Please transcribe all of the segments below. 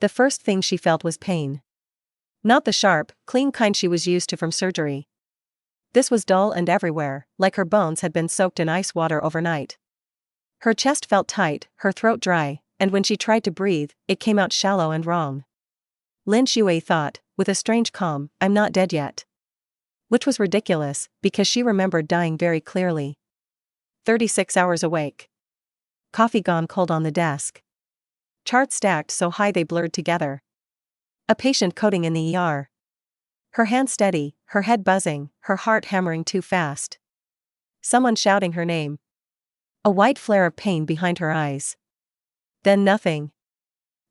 The first thing she felt was pain. Not the sharp, clean kind she was used to from surgery. This was dull and everywhere, like her bones had been soaked in ice water overnight. Her chest felt tight, her throat dry, and when she tried to breathe, it came out shallow and wrong. Lin Shui thought, with a strange calm, "I'm not dead yet." Which was ridiculous, because she remembered dying very clearly. 36 hours awake. Coffee gone cold on the desk. Charts stacked so high they blurred together. A patient coding in the ER. Her hand steady, her head buzzing, her heart hammering too fast. Someone shouting her name. A white flare of pain behind her eyes. Then nothing.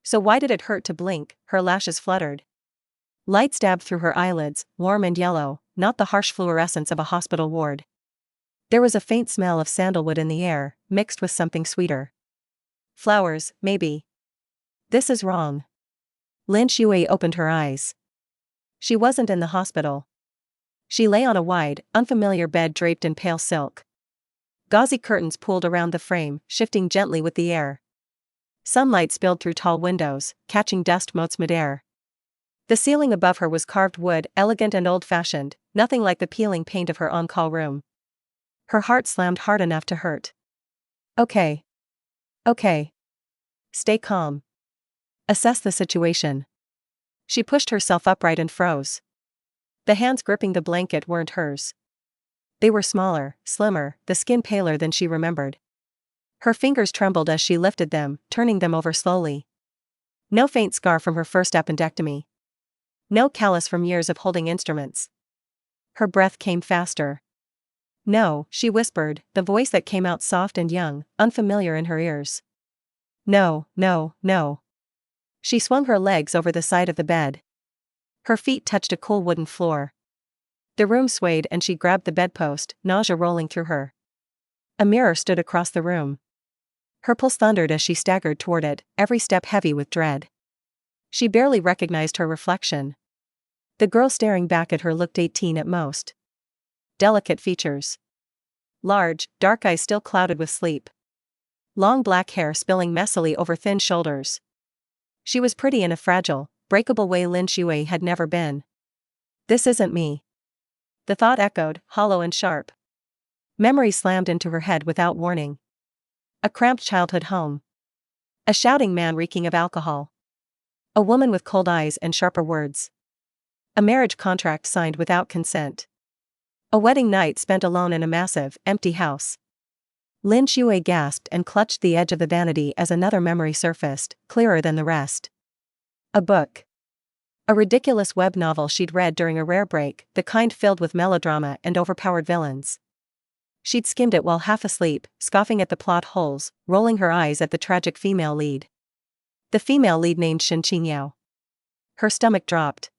So why did it hurt to blink? Her lashes fluttered. Light stabbed through her eyelids, warm and yellow, not the harsh fluorescence of a hospital ward. There was a faint smell of sandalwood in the air, mixed with something sweeter. Flowers, maybe. This is wrong. Lin Shui opened her eyes. She wasn't in the hospital. She lay on a wide, unfamiliar bed draped in pale silk. Gauzy curtains pooled around the frame, shifting gently with the air. Sunlight spilled through tall windows, catching dust motes midair. The ceiling above her was carved wood, elegant and old-fashioned, nothing like the peeling paint of her on-call room. Her heart slammed hard enough to hurt. Okay. Okay. Stay calm. Assess the situation. She pushed herself upright and froze. The hands gripping the blanket weren't hers. They were smaller, slimmer, the skin paler than she remembered. Her fingers trembled as she lifted them, turning them over slowly. No faint scar from her first appendectomy. No callus from years of holding instruments. Her breath came faster. "No," she whispered, the voice that came out soft and young, unfamiliar in her ears. "No, no, no." She swung her legs over the side of the bed. Her feet touched a cool wooden floor. The room swayed and she grabbed the bedpost, nausea rolling through her. A mirror stood across the room. Her pulse thundered as she staggered toward it, every step heavy with dread. She barely recognized her reflection. The girl staring back at her looked 18 at most. Delicate features. Large, dark eyes still clouded with sleep. Long black hair spilling messily over thin shoulders. She was pretty in a fragile, breakable way Lin Shui had never been. This isn't me. The thought echoed, hollow and sharp. Memory slammed into her head without warning. A cramped childhood home. A shouting man reeking of alcohol. A woman with cold eyes and sharper words. A marriage contract signed without consent. A wedding night spent alone in a massive, empty house. Lin Shui gasped and clutched the edge of the vanity as another memory surfaced, clearer than the rest. A book. A ridiculous web novel she'd read during a rare break, the kind filled with melodrama and overpowered villains. She'd skimmed it while half asleep, scoffing at the plot holes, rolling her eyes at the tragic female lead. The female lead named Shen Qingyao. Her stomach dropped.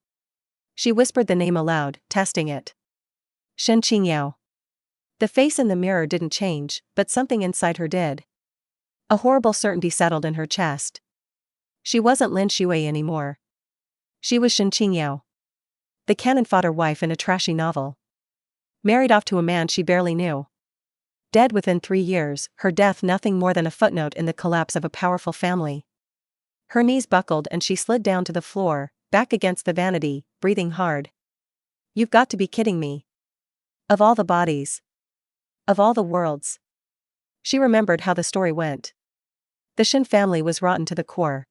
She whispered the name aloud, testing it. Shen Qingyao. The face in the mirror didn't change, but something inside her did. A horrible certainty settled in her chest. She wasn't Lin Shui anymore. She was Shen Qingyao. The cannon fodder wife in a trashy novel. Married off to a man she barely knew. Dead within 3 years, her death nothing more than a footnote in the collapse of a powerful family. Her knees buckled and she slid down to the floor, back against the vanity, breathing hard. You've got to be kidding me. Of all the bodies. Of all the worlds. She remembered how the story went. The Shen family was rotten to the core.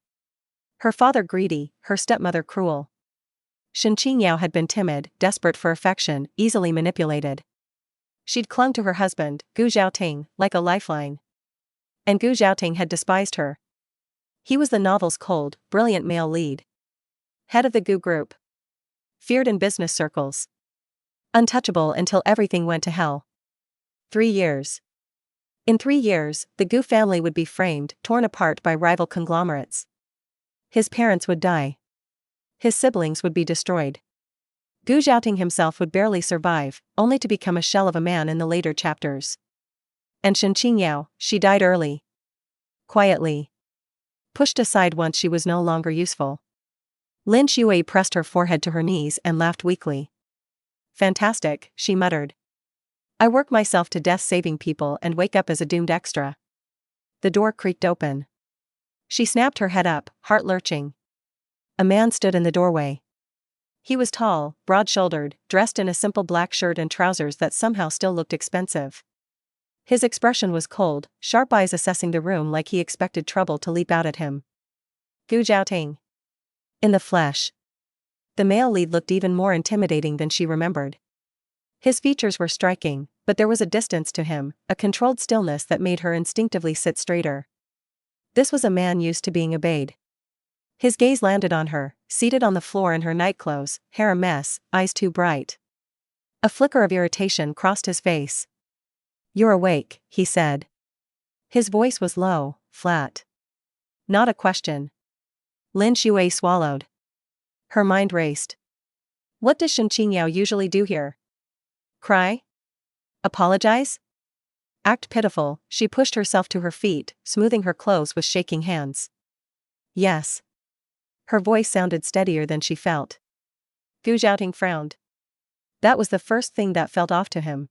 Her father greedy, her stepmother cruel. Shen Qingyao had been timid, desperate for affection, easily manipulated. She'd clung to her husband, Gu Zhaoting, like a lifeline. And Gu Zhaoting had despised her. He was the novel's cold, brilliant male lead. Head of the Gu group. Feared in business circles. Untouchable until everything went to hell. 3 years. In 3 years, the Gu family would be framed, torn apart by rival conglomerates. His parents would die. His siblings would be destroyed. Gu Zhaoting himself would barely survive, only to become a shell of a man in the later chapters. And Shen Qingyao, she died early. Quietly. Pushed aside once she was no longer useful. Lin Shui pressed her forehead to her knees and laughed weakly. Fantastic, she muttered. I work myself to death saving people and wake up as a doomed extra. The door creaked open. She snapped her head up, heart lurching. A man stood in the doorway. He was tall, broad-shouldered, dressed in a simple black shirt and trousers that somehow still looked expensive. His expression was cold, sharp eyes assessing the room like he expected trouble to leap out at him. Gu Zhaoting. In the flesh. The male lead looked even more intimidating than she remembered. His features were striking, but there was a distance to him, a controlled stillness that made her instinctively sit straighter. This was a man used to being obeyed. His gaze landed on her, seated on the floor in her nightclothes, hair a mess, eyes too bright. A flicker of irritation crossed his face. "You're awake," he said. His voice was low, flat. Not a question. Lin Shui swallowed. Her mind raced. What does Shen Qingyao usually do here? Cry? Apologize? Act pitiful. She pushed herself to her feet, smoothing her clothes with shaking hands. Yes. Her voice sounded steadier than she felt. Gu Zhaoting frowned. That was the first thing that felt off to him.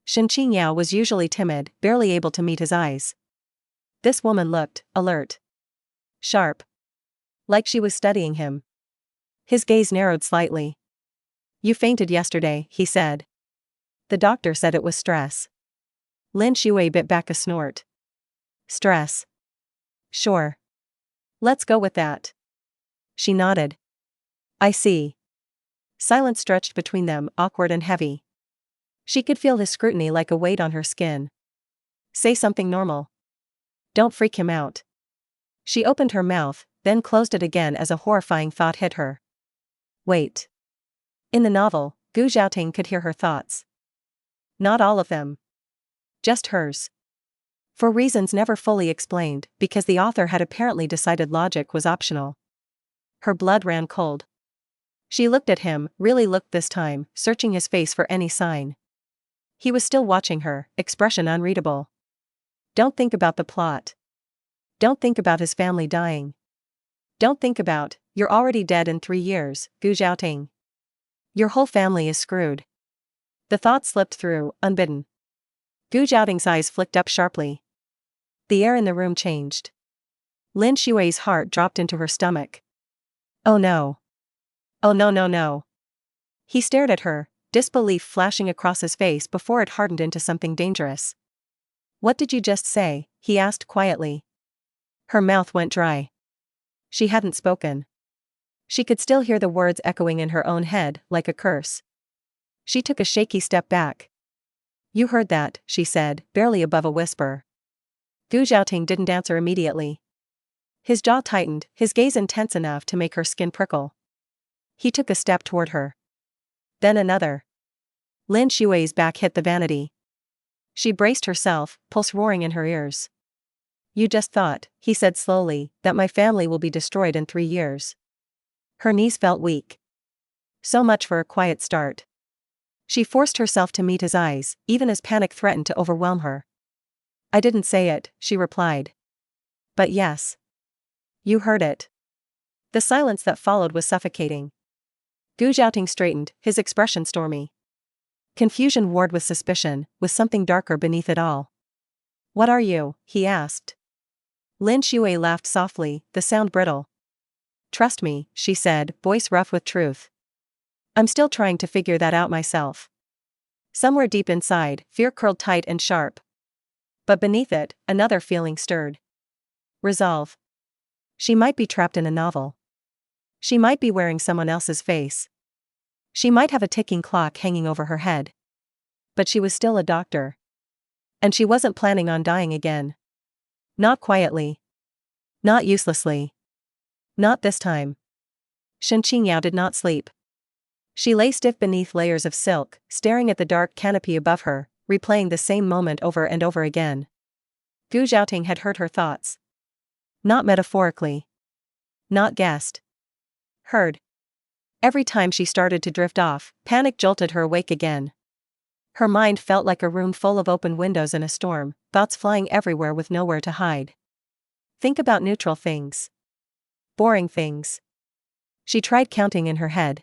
Shen Qingyao was usually timid, barely able to meet his eyes. This woman looked alert. Sharp. Like she was studying him. His gaze narrowed slightly. You fainted yesterday, he said. The doctor said it was stress. Lin Shui bit back a snort. Stress. Sure. Let's go with that. She nodded. I see. Silence stretched between them, awkward and heavy. She could feel his scrutiny like a weight on her skin. Say something normal. Don't freak him out. She opened her mouth, then closed it again as a horrifying thought hit her. Wait. In the novel, Gu Zhaoting could hear her thoughts. Not all of them. Just hers. For reasons never fully explained, because the author had apparently decided logic was optional. Her blood ran cold. She looked at him, really looked this time, searching his face for any sign. He was still watching her, expression unreadable. Don't think about the plot. Don't think about his family dying. Don't think about, you're already dead in 3 years, Gu Zhaoting. Your whole family is screwed. The thought slipped through, unbidden. Gu Zhaoting's eyes flicked up sharply. The air in the room changed. Lin Shui's heart dropped into her stomach. Oh no. Oh no no no. He stared at her, disbelief flashing across his face before it hardened into something dangerous. What did you just say? He asked quietly. Her mouth went dry. She hadn't spoken. She could still hear the words echoing in her own head, like a curse. She took a shaky step back. You heard that, she said, barely above a whisper. Gu Zhaoting didn't answer immediately. His jaw tightened, his gaze intense enough to make her skin prickle. He took a step toward her. Then another. Lin Shui's back hit the vanity. She braced herself, pulse roaring in her ears. You just thought, he said slowly, that my family will be destroyed in 3 years. Her knees felt weak. So much for a quiet start. She forced herself to meet his eyes, even as panic threatened to overwhelm her. I didn't say it, she replied. But yes. You heard it. The silence that followed was suffocating. Gu Zhaoting straightened, his expression stormy. Confusion warred with suspicion, with something darker beneath it all. What are you? He asked. Lin Shui laughed softly, the sound brittle. Trust me, she said, voice rough with truth. I'm still trying to figure that out myself. Somewhere deep inside, fear curled tight and sharp. But beneath it, another feeling stirred. Resolve. She might be trapped in a novel. She might be wearing someone else's face. She might have a ticking clock hanging over her head. But she was still a doctor. And she wasn't planning on dying again. Not quietly. Not uselessly. Not this time. Shen Qingyao did not sleep. She lay stiff beneath layers of silk, staring at the dark canopy above her, replaying the same moment over and over again. Gu Zhaoting had heard her thoughts. Not metaphorically. Not guessed. Heard. Every time she started to drift off, panic jolted her awake again. Her mind felt like a room full of open windows in a storm, thoughts flying everywhere with nowhere to hide. Think about neutral things. Boring things. She tried counting in her head.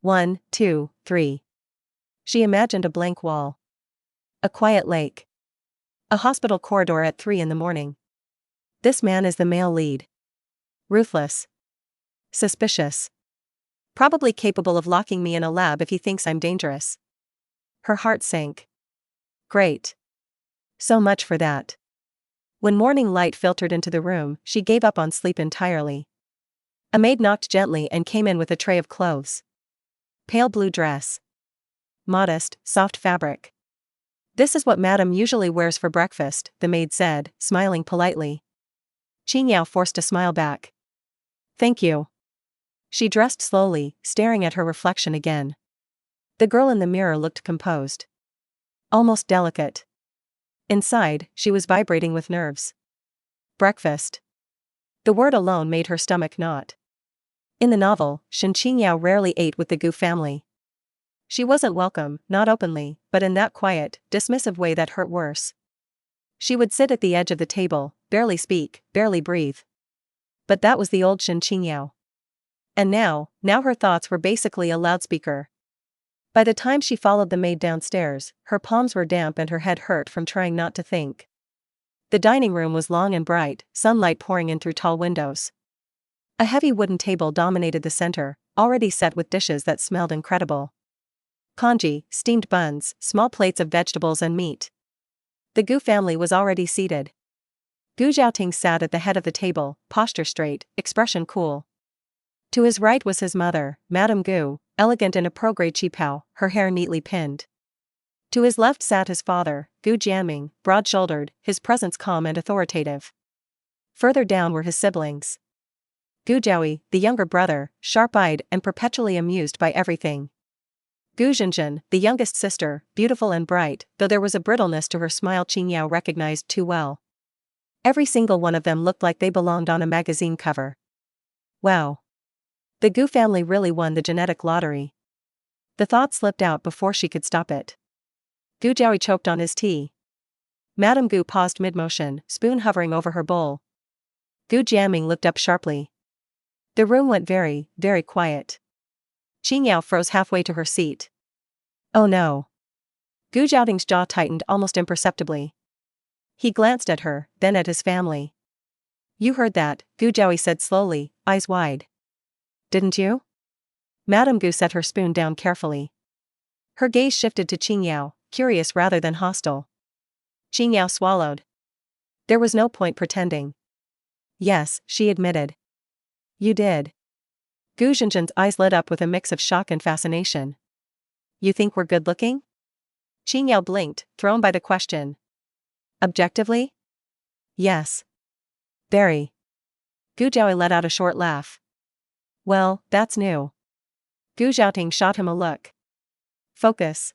1, 2, 3. She imagined a blank wall. A quiet lake. A hospital corridor at 3 in the morning. This man is the male lead. Ruthless. Suspicious. Probably capable of locking me in a lab if he thinks I'm dangerous. Her heart sank. Great. So much for that. When morning light filtered into the room, she gave up on sleep entirely. A maid knocked gently and came in with a tray of clothes. Pale blue dress. Modest, soft fabric. This is what Madame usually wears for breakfast, the maid said, smiling politely. Qingyao forced a smile back. Thank you. She dressed slowly, staring at her reflection again. The girl in the mirror looked composed. Almost delicate. Inside, she was vibrating with nerves. Breakfast. The word alone made her stomach knot. In the novel, Shen Qingyao rarely ate with the Gu family. She wasn't welcome, not openly, but in that quiet, dismissive way that hurt worse. She would sit at the edge of the table, barely speak, barely breathe. But that was the old Shen Qingyao. And now her thoughts were basically a loudspeaker. By the time she followed the maid downstairs, her palms were damp and her head hurt from trying not to think. The dining room was long and bright, sunlight pouring in through tall windows. A heavy wooden table dominated the center, already set with dishes that smelled incredible. Congee, steamed buns, small plates of vegetables and meat. The Gu family was already seated. Gu Zhaoting sat at the head of the table, posture straight, expression cool. To his right was his mother, Madame Gu, elegant in a pro-grade qipao, her hair neatly pinned. To his left sat his father, Gu Jianming, broad-shouldered, his presence calm and authoritative. Further down were his siblings. Gu Zhaoyi, the younger brother, sharp-eyed and perpetually amused by everything. Gu Zhenzhen, the youngest sister, beautiful and bright, though there was a brittleness to her smile Qingyao recognized too well. Every single one of them looked like they belonged on a magazine cover. Wow. The Gu family really won the genetic lottery. The thought slipped out before she could stop it. Gu Zhaoyi choked on his tea. Madame Gu paused mid-motion, spoon hovering over her bowl. Gu Jianming looked up sharply. The room went very, very quiet. Qingyao froze halfway to her seat. Oh no. Gu Zhaoting's jaw tightened almost imperceptibly. He glanced at her, then at his family. You heard that, Gu Zhaoyi said slowly, eyes wide. Didn't you? Madame Gu set her spoon down carefully. Her gaze shifted to Qingyao, curious rather than hostile. Qingyao swallowed. There was no point pretending. Yes, she admitted. You did. Gu Zhenzhen's eyes lit up with a mix of shock and fascination. You think we're good-looking? Qingyao blinked, thrown by the question. Objectively? Yes. Very. Gu Zhaoyi let out a short laugh. Well, that's new. Gu Zhaoting shot him a look. Focus.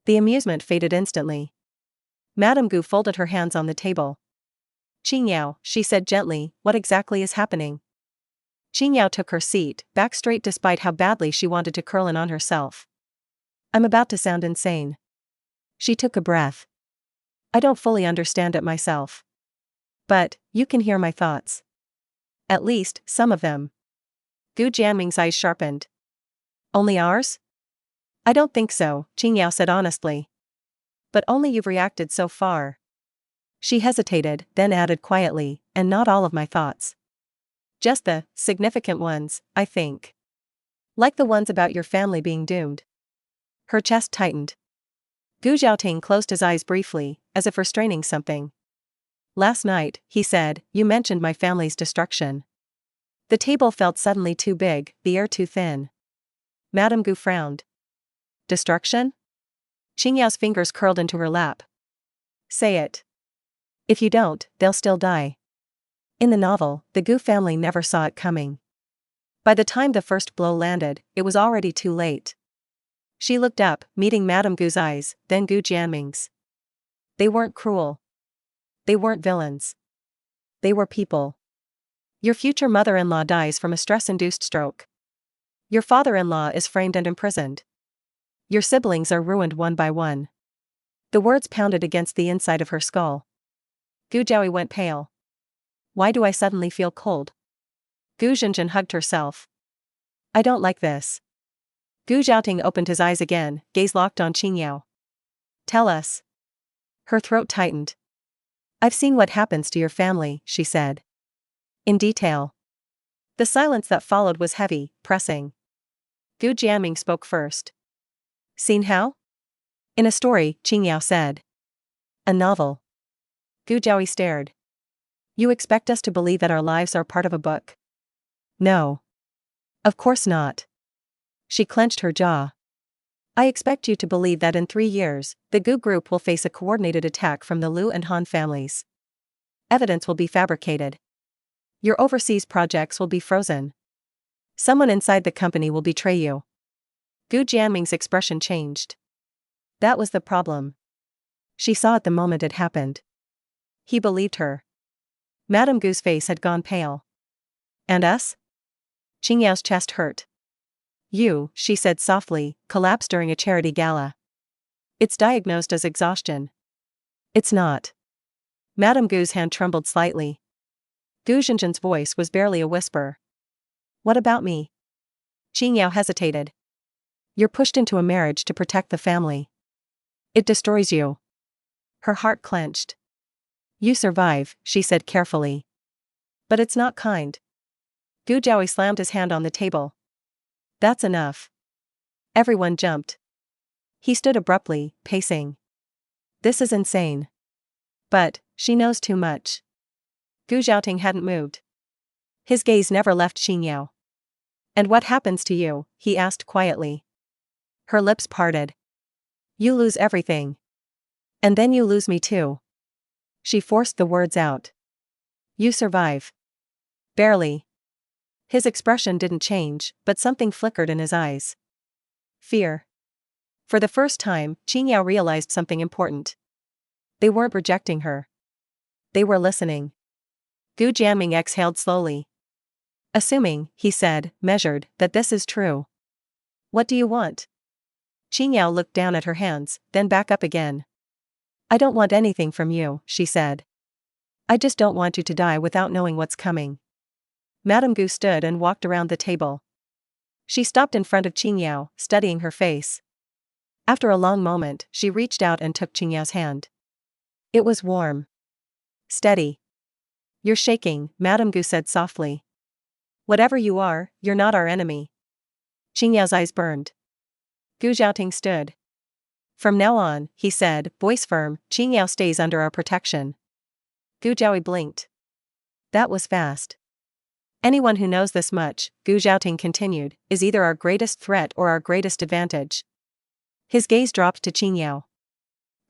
The amusement faded instantly. Madame Gu folded her hands on the table. Qingyao, she said gently, what exactly is happening? Qingyao took her seat, back straight despite how badly she wanted to curl in on herself. I'm about to sound insane. She took a breath. I don't fully understand it myself. But, you can hear my thoughts. At least, some of them. Gu Jianming's eyes sharpened. Only ours? I don't think so, Qingyao said honestly. But only you've reacted so far. She hesitated, then added quietly, and not all of my thoughts. Just the significant ones, I think. Like the ones about your family being doomed. Her chest tightened. Gu Zhaoting closed his eyes briefly, as if restraining something. Last night, he said, you mentioned my family's destruction. The table felt suddenly too big, the air too thin. Madame Gu frowned. Destruction? Qingyao's fingers curled into her lap. Say it. If you don't, they'll still die. In the novel, the Gu family never saw it coming. By the time the first blow landed, it was already too late. She looked up, meeting Madame Gu's eyes, then Gu Jianming's. They weren't cruel. They weren't villains. They were people. Your future mother-in-law dies from a stress-induced stroke. Your father-in-law is framed and imprisoned. Your siblings are ruined one by one. The words pounded against the inside of her skull. Gu Zhaoyi went pale. Why do I suddenly feel cold? Gu Zhenzhen hugged herself. I don't like this. Gu Zhaoting opened his eyes again, gaze locked on Qingyao. Tell us. Her throat tightened. I've seen what happens to your family, she said. In detail. The silence that followed was heavy, pressing. Gu Jiaming spoke first. Seen how? In a story, Qingyao said. A novel. Gu Jiaoyi stared. You expect us to believe that our lives are part of a book? No. Of course not. She clenched her jaw. I expect you to believe that in 3 years, the Gu group will face a coordinated attack from the Liu and Han families. Evidence will be fabricated. Your overseas projects will be frozen. Someone inside the company will betray you. Gu Jianming's expression changed. That was the problem. She saw it the moment it happened. He believed her. Madame Gu's face had gone pale. And us? Qingyao's chest hurt. You, she said softly, collapsed during a charity gala. It's diagnosed as exhaustion. It's not. Madame Gu's hand trembled slightly. Gu Zhenzhen's voice was barely a whisper. What about me? Qingyao hesitated. You're pushed into a marriage to protect the family. It destroys you. Her heart clenched. You survive, she said carefully. But it's not kind. Gu Jiaoyi slammed his hand on the table. That's enough. Everyone jumped. He stood abruptly, pacing. This is insane. But, she knows too much. Gu Zhaoting hadn't moved. His gaze never left Qingyao. And what happens to you? He asked quietly. Her lips parted. You lose everything. And then you lose me too. She forced the words out. You survive. Barely. His expression didn't change, but something flickered in his eyes. Fear. For the first time, Qingyao realized something important. They weren't rejecting her. They were listening. Gu Jianming exhaled slowly. Assuming, he said, measured, that this is true. What do you want? Qingyao looked down at her hands, then back up again. I don't want anything from you, she said. I just don't want you to die without knowing what's coming. Madame Gu stood and walked around the table. She stopped in front of Qingyao, studying her face. After a long moment, she reached out and took Qingyao's hand. It was warm. Steady. You're shaking, Madame Gu said softly. Whatever you are, you're not our enemy. Qingyao's eyes burned. Gu Zhaoting stood. From now on, he said, voice firm, Qingyao stays under our protection. Gu Jiaoyi blinked. That was fast. Anyone who knows this much, Gu Zhaoting continued, is either our greatest threat or our greatest advantage. His gaze dropped to Qingyao.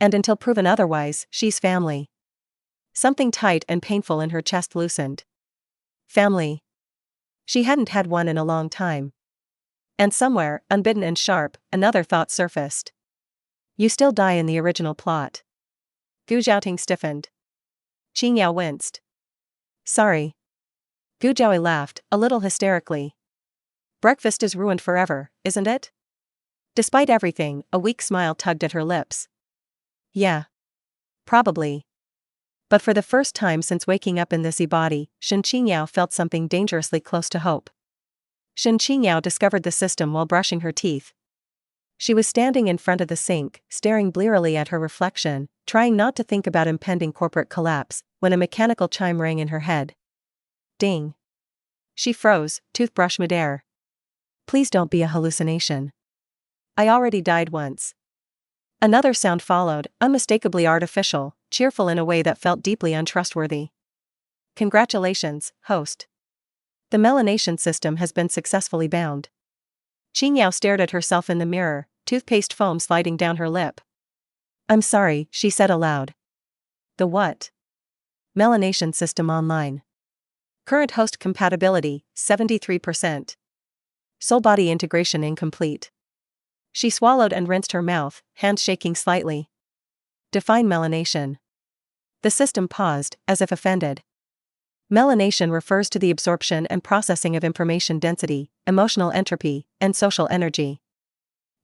And until proven otherwise, she's family. Something tight and painful in her chest loosened. Family. She hadn't had one in a long time. And somewhere, unbidden and sharp, another thought surfaced. You still die in the original plot. Gu Zhaoting stiffened. Qingyao winced. Sorry. Gu Jiaoyi laughed, a little hysterically. Breakfast is ruined forever, isn't it? Despite everything, a weak smile tugged at her lips. Yeah. Probably. But for the first time since waking up in this body, Shen Qingyao felt something dangerously close to hope. Shen Qingyao discovered the system while brushing her teeth. She was standing in front of the sink, staring blearily at her reflection, trying not to think about impending corporate collapse, when a mechanical chime rang in her head. Ding. She froze, toothbrush midair. Please don't be a hallucination. I already died once. Another sound followed, unmistakably artificial, cheerful in a way that felt deeply untrustworthy. Congratulations, host. The melanation system has been successfully bound. Qingyao stared at herself in the mirror, toothpaste foam sliding down her lip. I'm sorry, she said aloud. The what? Melanation system online. Current host compatibility, 73%. Soul-body integration incomplete. She swallowed and rinsed her mouth, hands shaking slightly. Define melanation. The system paused, as if offended. Melanation refers to the absorption and processing of information density, emotional entropy, and social energy.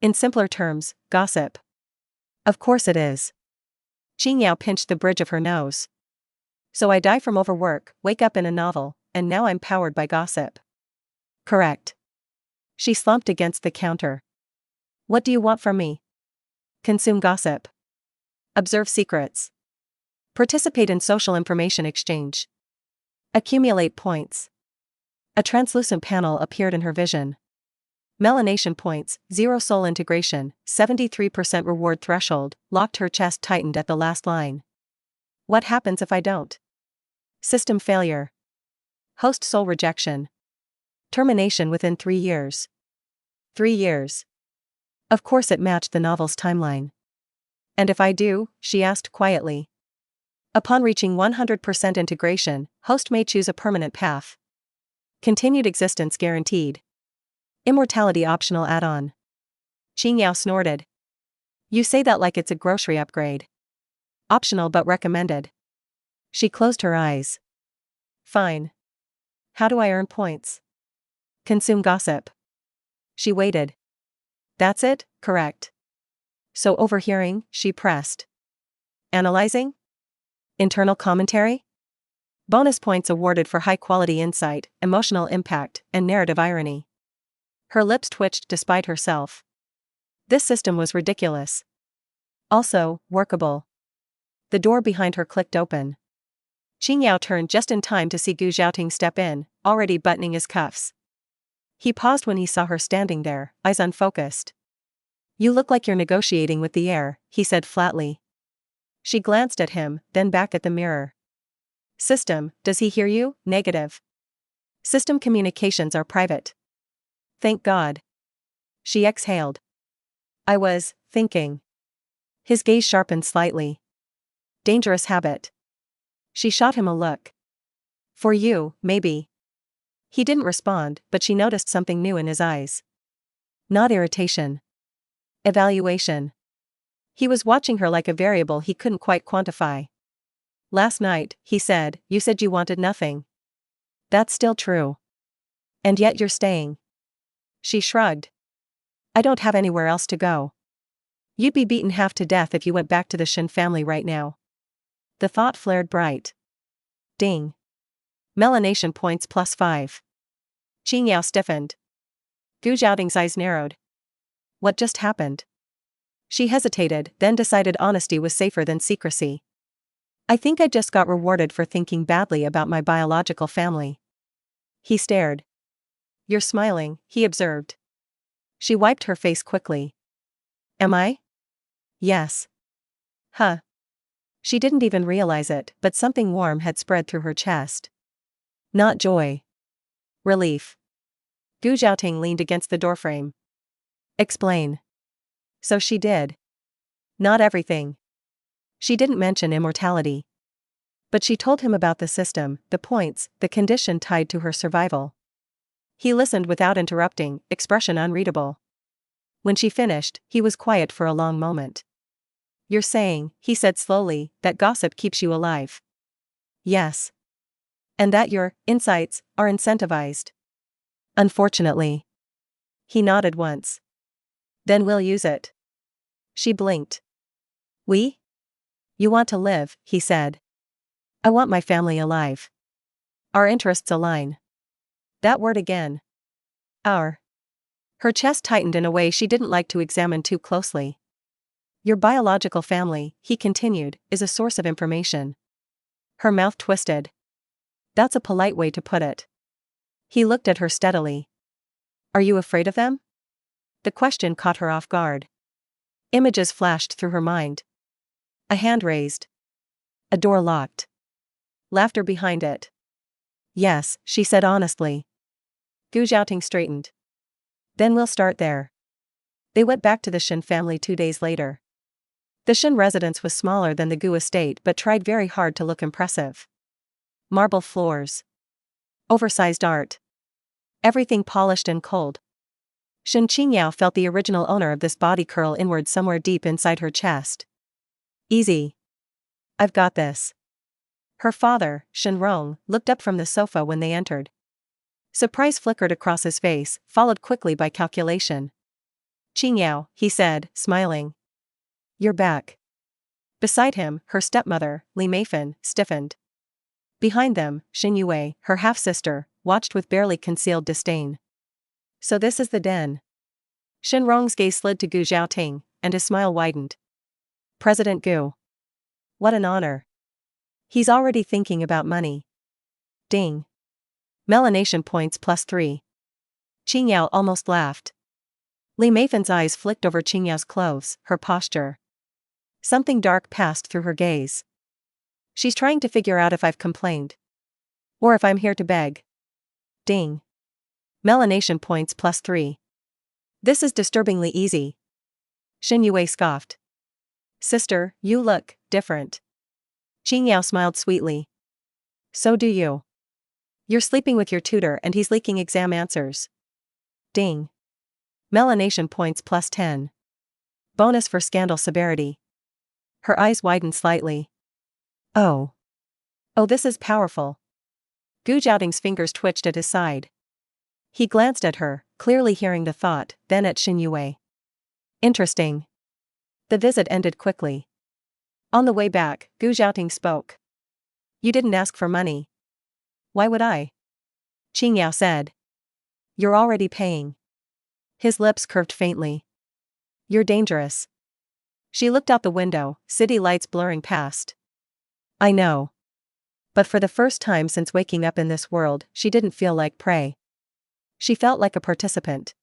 In simpler terms, gossip. Of course it is. Qingyao pinched the bridge of her nose. So I die from overwork, wake up in a novel, and now I'm powered by gossip. Correct. She slumped against the counter. What do you want from me? Consume gossip. Observe secrets. Participate in social information exchange. Accumulate points. A translucent panel appeared in her vision. Melanation points, 0 soul integration, 73% reward threshold, locked. Her chest tightened at the last line. What happens if I don't? System failure. Host soul rejection. Termination within 3 years. 3 years. Of course it matched the novel's timeline. And if I do? She asked quietly. Upon reaching 100% integration, host may choose a permanent path. Continued existence guaranteed. Immortality optional add-on. Qingyao snorted. You say that like it's a grocery upgrade. Optional but recommended. She closed her eyes. Fine. How do I earn points? Consume gossip. She waited. That's it, correct. So overhearing, she pressed. Analyzing? Internal commentary? Bonus points awarded for high-quality insight, emotional impact, and narrative irony. Her lips twitched despite herself. This system was ridiculous. Also, workable. The door behind her clicked open. Qingyao turned just in time to see Gu Zhaoting step in, already buttoning his cuffs. He paused when he saw her standing there, eyes unfocused. You look like you're negotiating with the air, he said flatly. She glanced at him, then back at the mirror. System, does he hear you? Negative. System communications are private. Thank God. She exhaled. I was thinking. His gaze sharpened slightly. Dangerous habit. She shot him a look. For you, maybe. He didn't respond, but she noticed something new in his eyes. Not irritation. Evaluation. He was watching her like a variable he couldn't quite quantify. Last night, he said, you said you wanted nothing. That's still true. And yet you're staying. She shrugged. I don't have anywhere else to go. You'd be beaten half to death if you went back to the Shin family right now. The thought flared bright. Ding. Melanation points +5. Qingyao stiffened. Gu Zhaoting's eyes narrowed. What just happened? She hesitated, then decided honesty was safer than secrecy. I think I just got rewarded for thinking badly about my biological family. He stared. You're smiling, he observed. She wiped her face quickly. Am I? Yes. Huh. She didn't even realize it, but something warm had spread through her chest. Not joy. Relief. Gu Zhaoting leaned against the doorframe. Explain. So she did. Not everything. She didn't mention immortality. But she told him about the system, the points, the condition tied to her survival. He listened without interrupting, expression unreadable. When she finished, he was quiet for a long moment. You're saying, he said slowly, that gossip keeps you alive. Yes. And that your insights are incentivized. Unfortunately. He nodded once. Then we'll use it. She blinked. We? You want to live, he said. I want my family alive. Our interests align. That word again. Our. Her chest tightened in a way she didn't like to examine too closely. Your biological family, he continued, is a source of information. Her mouth twisted. That's a polite way to put it. He looked at her steadily. Are you afraid of them? The question caught her off guard. Images flashed through her mind. A hand raised. A door locked. Laughter behind it. Yes, she said honestly. Gu Zhaoting straightened. Then we'll start there. They went back to the Shin family 2 days later. The Shin residence was smaller than the Gu estate but tried very hard to look impressive. Marble floors. Oversized art. Everything polished and cold. Shin Qingyao felt the original owner of this body curl inward somewhere deep inside her chest. Easy. I've got this. Her father, Shin Rong, looked up from the sofa when they entered. Surprise flickered across his face, followed quickly by calculation. Qingyao, he said, smiling. You're back. Beside him, her stepmother, Li Meifan, stiffened. Behind them, Shin Yue, her half-sister, watched with barely concealed disdain. So this is the den. Shin Rong's gaze slid to Gu Zhaoting, and his smile widened. President Gu. What an honor. He's already thinking about money. Ding. Melanation points +3. Qing Yao almost laughed. Li Meifan's eyes flicked over Qing Yao's clothes, her posture. Something dark passed through her gaze. She's trying to figure out if I've complained. Or if I'm here to beg. Ding. Melanation points +3. This is disturbingly easy. Xin Yue scoffed. Sister, you look different. Qing Yao smiled sweetly. So do you. You're sleeping with your tutor and he's leaking exam answers. Ding. Melanation points +10. Bonus for scandal severity. Her eyes widened slightly. Oh. Oh, this is powerful. Gu Zhaoting's fingers twitched at his side. He glanced at her, clearly hearing the thought, then at Xin Yue. Interesting. The visit ended quickly. On the way back, Gu Zhaoting spoke. You didn't ask for money. Why would I? Qing Yao said. You're already paying. His lips curved faintly. You're dangerous. She looked out the window, city lights blurring past. I know. But for the first time since waking up in this world, she didn't feel like prey. She felt like a participant.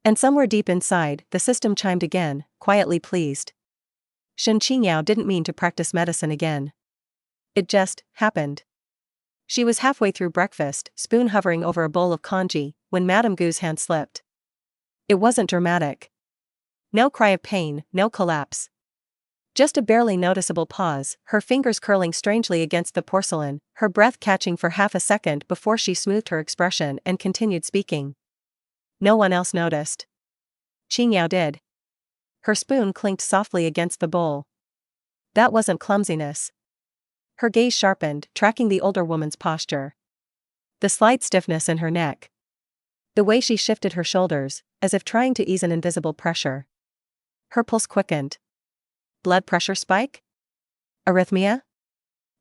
And somewhere deep inside, the system chimed again, quietly pleased. Shen Qingyao didn't mean to practice medicine again. It just happened. She was halfway through breakfast, spoon hovering over a bowl of congee, when Madame Gu's hand slipped. It wasn't dramatic. No cry of pain, no collapse. Just a barely noticeable pause, her fingers curling strangely against the porcelain, her breath catching for half a second before she smoothed her expression and continued speaking. No one else noticed. Qing Yao did. Her spoon clinked softly against the bowl. That wasn't clumsiness. Her gaze sharpened, tracking the older woman's posture. The slight stiffness in her neck. The way she shifted her shoulders, as if trying to ease an invisible pressure. Her pulse quickened. Blood pressure spike? Arrhythmia?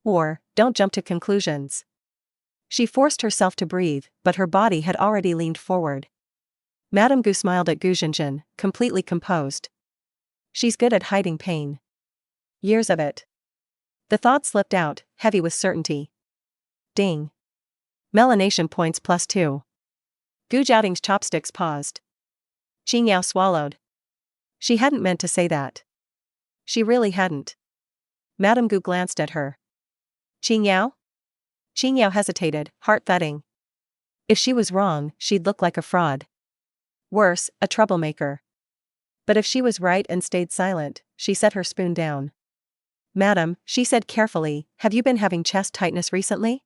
Or, don't jump to conclusions. She forced herself to breathe, but her body had already leaned forward. Madame Gu smiled at Gu Jinjin, completely composed. She's good at hiding pain. Years of it. The thought slipped out, heavy with certainty. Ding. Melanation points +2. Gu Zhaoting's chopsticks paused. Qing Yao swallowed. She hadn't meant to say that. She really hadn't. Madame Gu glanced at her. Qing Yao? Qing Yao hesitated, heart thudding. If she was wrong, she'd look like a fraud. Worse, a troublemaker. But if she was right and stayed silent, she set her spoon down. Madam, she said carefully, have you been having chest tightness recently?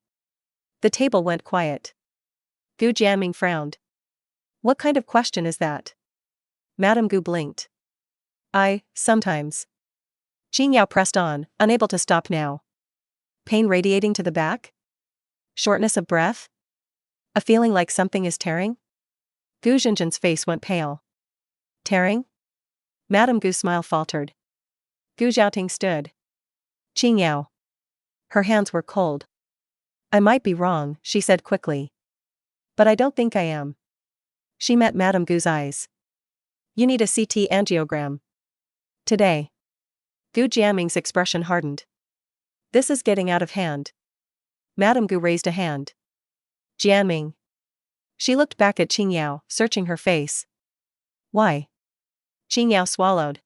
The table went quiet. Gu Jianming frowned. What kind of question is that? Madame Gu blinked. Sometimes. Qing Yao pressed on, unable to stop now. Pain radiating to the back? Shortness of breath? A feeling like something is tearing? Gu Jinjin's face went pale. Tearing? Madame Gu's smile faltered. Gu Zhaoting stood. Qing Yao. Her hands were cold. I might be wrong, she said quickly. But I don't think I am. She met Madame Gu's eyes. You need a CT angiogram. Today. Gu Jianming's expression hardened. This is getting out of hand. Madame Gu raised a hand. Jianming. She looked back at Qing Yao, searching her face. Why? Qing Yao swallowed.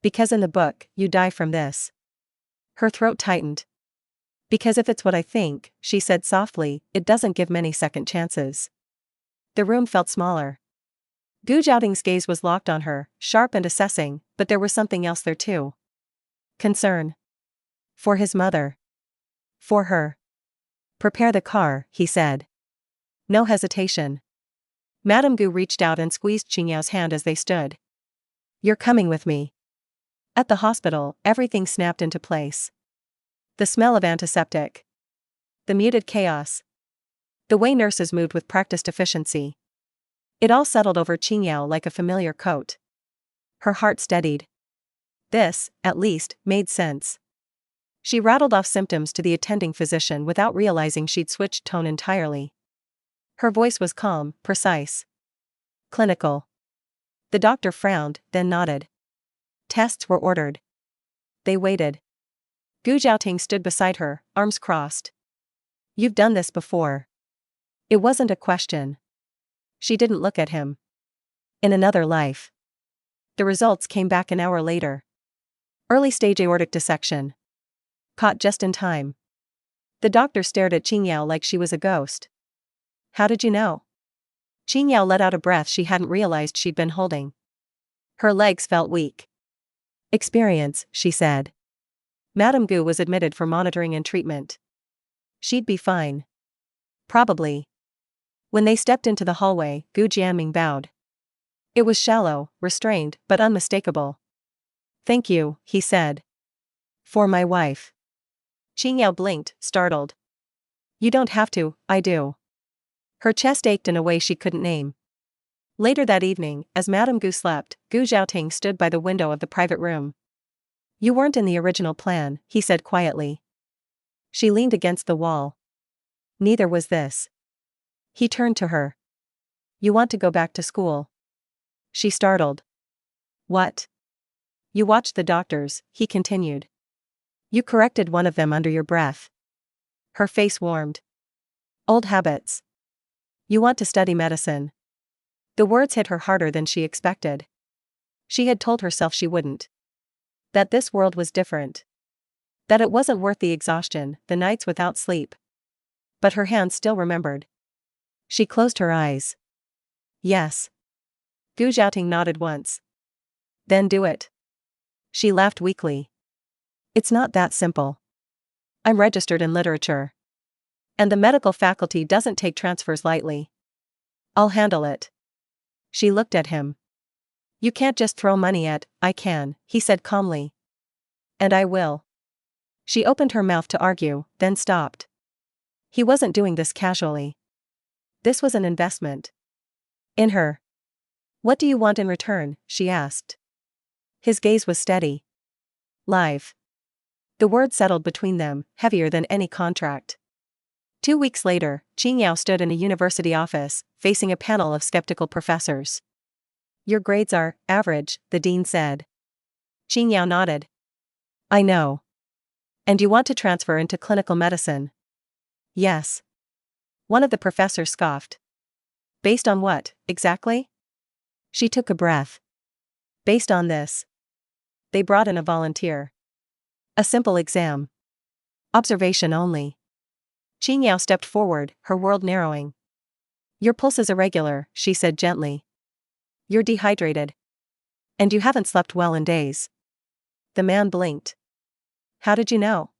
Because in the book, you die from this. Her throat tightened. Because if it's what I think, she said softly, it doesn't give many second chances. The room felt smaller. Gu Zhaoting's gaze was locked on her, sharp and assessing, but there was something else there too. Concern. For his mother. For her. Prepare the car, he said. No hesitation. Madame Gu reached out and squeezed Qing Yao's hand as they stood. You're coming with me. At the hospital, everything snapped into place. The smell of antiseptic. The muted chaos. The way nurses moved with practiced efficiency. It all settled over Qing Yao like a familiar coat. Her heart steadied. This, at least, made sense. She rattled off symptoms to the attending physician without realizing she'd switched tone entirely. Her voice was calm, precise. Clinical. The doctor frowned, then nodded. Tests were ordered. They waited. Gu Zhaoting stood beside her, arms crossed. You've done this before. It wasn't a question. She didn't look at him. In another life. The results came back an hour later. Early stage aortic dissection. Caught just in time. The doctor stared at Qingyao like she was a ghost. How did you know? Qingyao let out a breath she hadn't realized she'd been holding. Her legs felt weak. Experience, she said. Madame Gu was admitted for monitoring and treatment. She'd be fine. Probably. When they stepped into the hallway, Gu Jianming bowed. It was shallow, restrained, but unmistakable. Thank you, he said. For my wife. Qingyao blinked, startled. You don't have to, I do. Her chest ached in a way she couldn't name. Later that evening, as Madame Gu slept, Gu Zhaoting stood by the window of the private room. You weren't in the original plan, he said quietly. She leaned against the wall. Neither was this. He turned to her. You want to go back to school? She startled. What? You watched the doctors, he continued. You corrected one of them under your breath. Her face warmed. Old habits. You want to study medicine. The words hit her harder than she expected. She had told herself she wouldn't. That this world was different. That it wasn't worth the exhaustion, the nights without sleep. But her hands still remembered. She closed her eyes. Yes. Gu Zhaoting nodded once. Then do it. She laughed weakly. It's not that simple. I'm registered in literature. And the medical faculty doesn't take transfers lightly. I'll handle it. She looked at him. You can't just throw money at, I can, he said calmly. And I will. She opened her mouth to argue, then stopped. He wasn't doing this casually. This was an investment. In her. What do you want in return? She asked. His gaze was steady. Live. The word settled between them, heavier than any contract. 2 weeks later, Qingyao stood in a university office, facing a panel of skeptical professors. Your grades are average, the dean said. Qingyao nodded. I know. And you want to transfer into clinical medicine? Yes. One of the professors scoffed. Based on what, exactly? She took a breath. Based on this. They brought in a volunteer. A simple exam. Observation only. Qingyao stepped forward, her world narrowing. Your pulse is irregular, she said gently. You're dehydrated. And you haven't slept well in days. The man blinked. How did you know?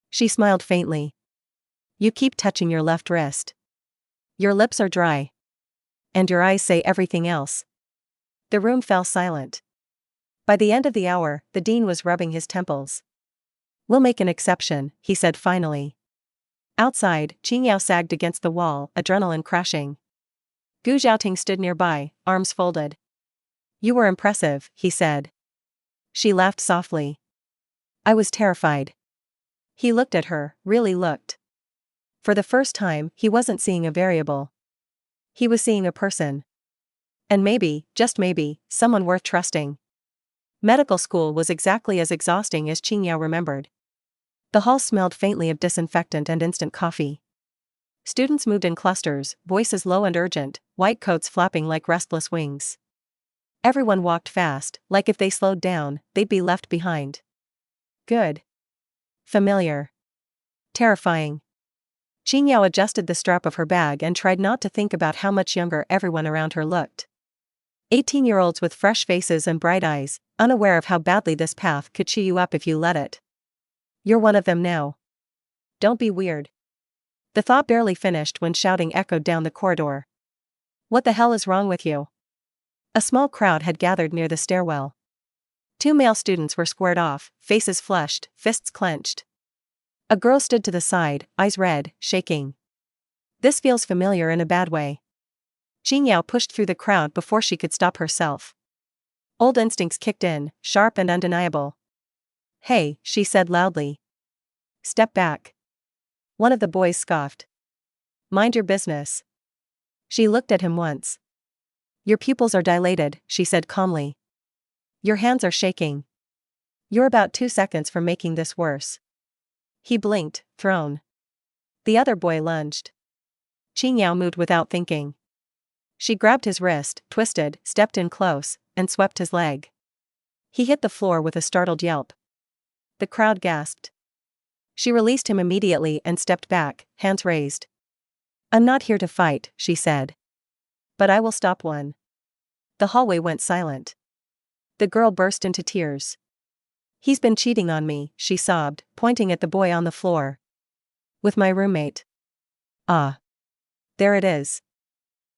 She smiled faintly. You keep touching your left wrist. Your lips are dry. And your eyes say everything else. The room fell silent. By the end of the hour, the dean was rubbing his temples. We'll make an exception, he said finally. Outside, Qingyao sagged against the wall, adrenaline crashing. Gu Zhaoting stood nearby, arms folded. You were impressive, he said. She laughed softly. I was terrified. He looked at her, really looked. For the first time, he wasn't seeing a variable. He was seeing a person. And maybe, just maybe, someone worth trusting. Medical school was exactly as exhausting as Qingyao remembered. The hall smelled faintly of disinfectant and instant coffee. Students moved in clusters, voices low and urgent, white coats flapping like restless wings. Everyone walked fast, like if they slowed down, they'd be left behind. Good. Familiar. Terrifying. Qingyao adjusted the strap of her bag and tried not to think about how much younger everyone around her looked. 18-year-olds with fresh faces and bright eyes, unaware of how badly this path could chew you up if you let it. You're one of them now. Don't be weird. The thought barely finished when shouting echoed down the corridor. What the hell is wrong with you? A small crowd had gathered near the stairwell. 2 male students were squared off, faces flushed, fists clenched. A girl stood to the side, eyes red, shaking. This feels familiar in a bad way. Qingyao pushed through the crowd before she could stop herself. Old instincts kicked in, sharp and undeniable. Hey, she said loudly. Step back. One of the boys scoffed. Mind your business. She looked at him once. Your pupils are dilated, she said calmly. Your hands are shaking. You're about 2 seconds from making this worse. He blinked, thrown. The other boy lunged. Qing Yao moved without thinking. She grabbed his wrist, twisted, stepped in close, and swept his leg. He hit the floor with a startled yelp. The crowd gasped. She released him immediately and stepped back, hands raised. "I'm not here to fight," she said. "But I will stop one." The hallway went silent. The girl burst into tears. "He's been cheating on me," she sobbed, pointing at the boy on the floor. "With my roommate." "Ah. There it is.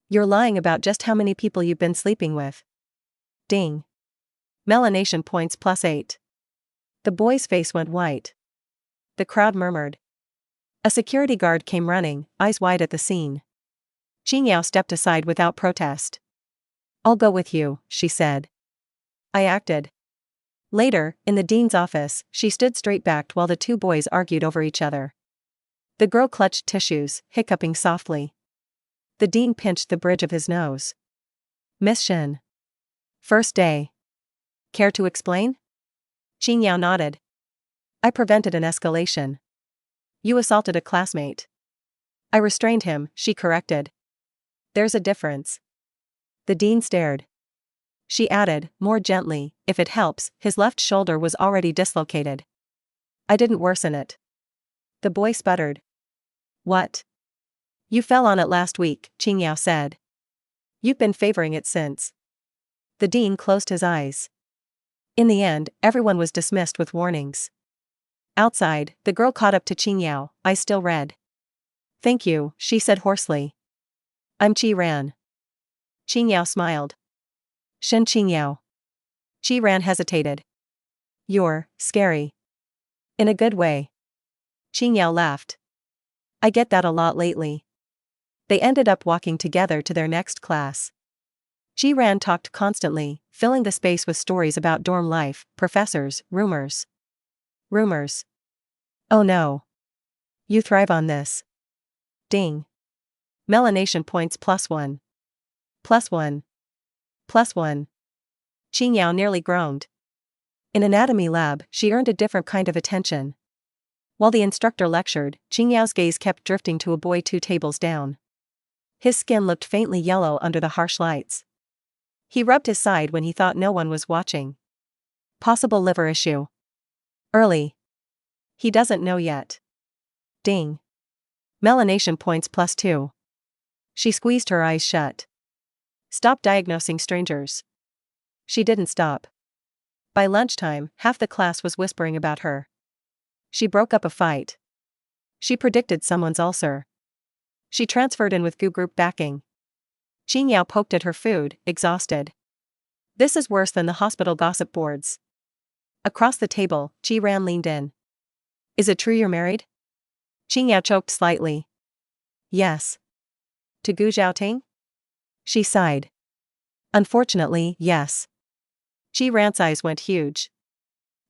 You're lying about just how many people you've been sleeping with." Ding. Melanation points +8. The boy's face went white. The crowd murmured. A security guard came running, eyes wide at the scene. Qing Yao stepped aside without protest. "I'll go with you," she said. I acted. Later, in the dean's office, she stood straight-backed while the two boys argued over each other. The girl clutched tissues, hiccuping softly. The dean pinched the bridge of his nose. "Miss Shin. First day. Care to explain?" Qing Yao nodded. "I prevented an escalation. You assaulted a classmate." "I restrained him," she corrected. "There's a difference." The dean stared. She added, more gently, "If it helps, his left shoulder was already dislocated. I didn't worsen it." The boy sputtered. "What?" "You fell on it last week," Qing Yao said. "You've been favoring it since." The dean closed his eyes. In the end, everyone was dismissed with warnings. Outside, the girl caught up to Qing Yao, eyes still red. "Thank you," she said hoarsely. "I'm Qi Ran." Qing Yao smiled. "Shen Qing Yao." Qi Ran hesitated. "You're scary." "In a good way." Qing Yao laughed. "I get that a lot lately." They ended up walking together to their next class. Qi Ran talked constantly, filling the space with stories about dorm life, professors, rumors. Rumors. "Oh no. You thrive on this." Ding. Melanation points +1. +1. +1. Qing Yao nearly groaned. In anatomy lab, she earned a different kind of attention. While the instructor lectured, Qing Yao's gaze kept drifting to a boy 2 tables down. His skin looked faintly yellow under the harsh lights. He rubbed his side when he thought no one was watching. Possible liver issue. Early. He doesn't know yet. Ding. Melanation points +2. She squeezed her eyes shut. Stop diagnosing strangers. She didn't stop. By lunchtime, half the class was whispering about her. She broke up a fight. She predicted someone's ulcer. She transferred in with goo group backing. Qing Yao poked at her food, exhausted. This is worse than the hospital gossip boards. Across the table, Qi Ran leaned in. "Is it true you're married?" Qing Yao choked slightly. "Yes." "To Gu Zhaoting?" She sighed. "Unfortunately, yes." Qi Ran's eyes went huge.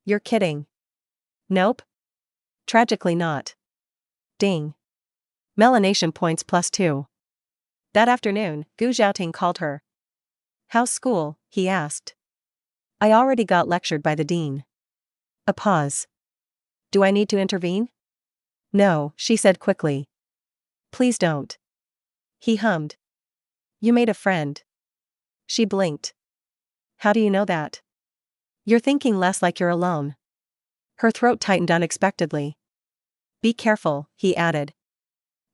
"You're kidding." "Nope. Tragically not." Ding. Melanation points +2. That afternoon, Gu Zhaoting called her. "How's school?" he asked. "I already got lectured by the dean." A pause. "Do I need to intervene?" "No," she said quickly. "Please don't." He hummed. "You made a friend." She blinked. "How do you know that?" "You're thinking less like you're alone." Her throat tightened unexpectedly. "Be careful," he added.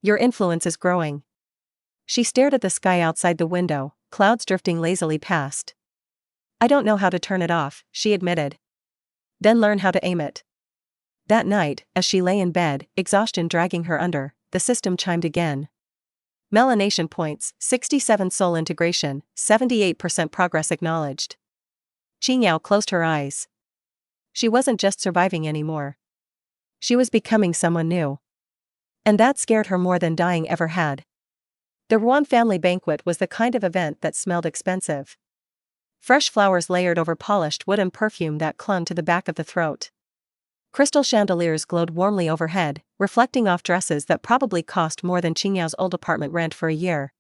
"Your influence is growing." She stared at the sky outside the window, clouds drifting lazily past. "I don't know how to turn it off," she admitted. "Then learn how to aim it." That night, as she lay in bed, exhaustion dragging her under, the system chimed again. Melanation points, 67 soul integration, 78% progress acknowledged. Qing Yao closed her eyes. She wasn't just surviving anymore. She was becoming someone new. And that scared her more than dying ever had. The Ruan family banquet was the kind of event that smelled expensive. Fresh flowers layered over polished wood and perfume that clung to the back of the throat. Crystal chandeliers glowed warmly overhead, reflecting off dresses that probably cost more than Qing Yao's old apartment rent for a year.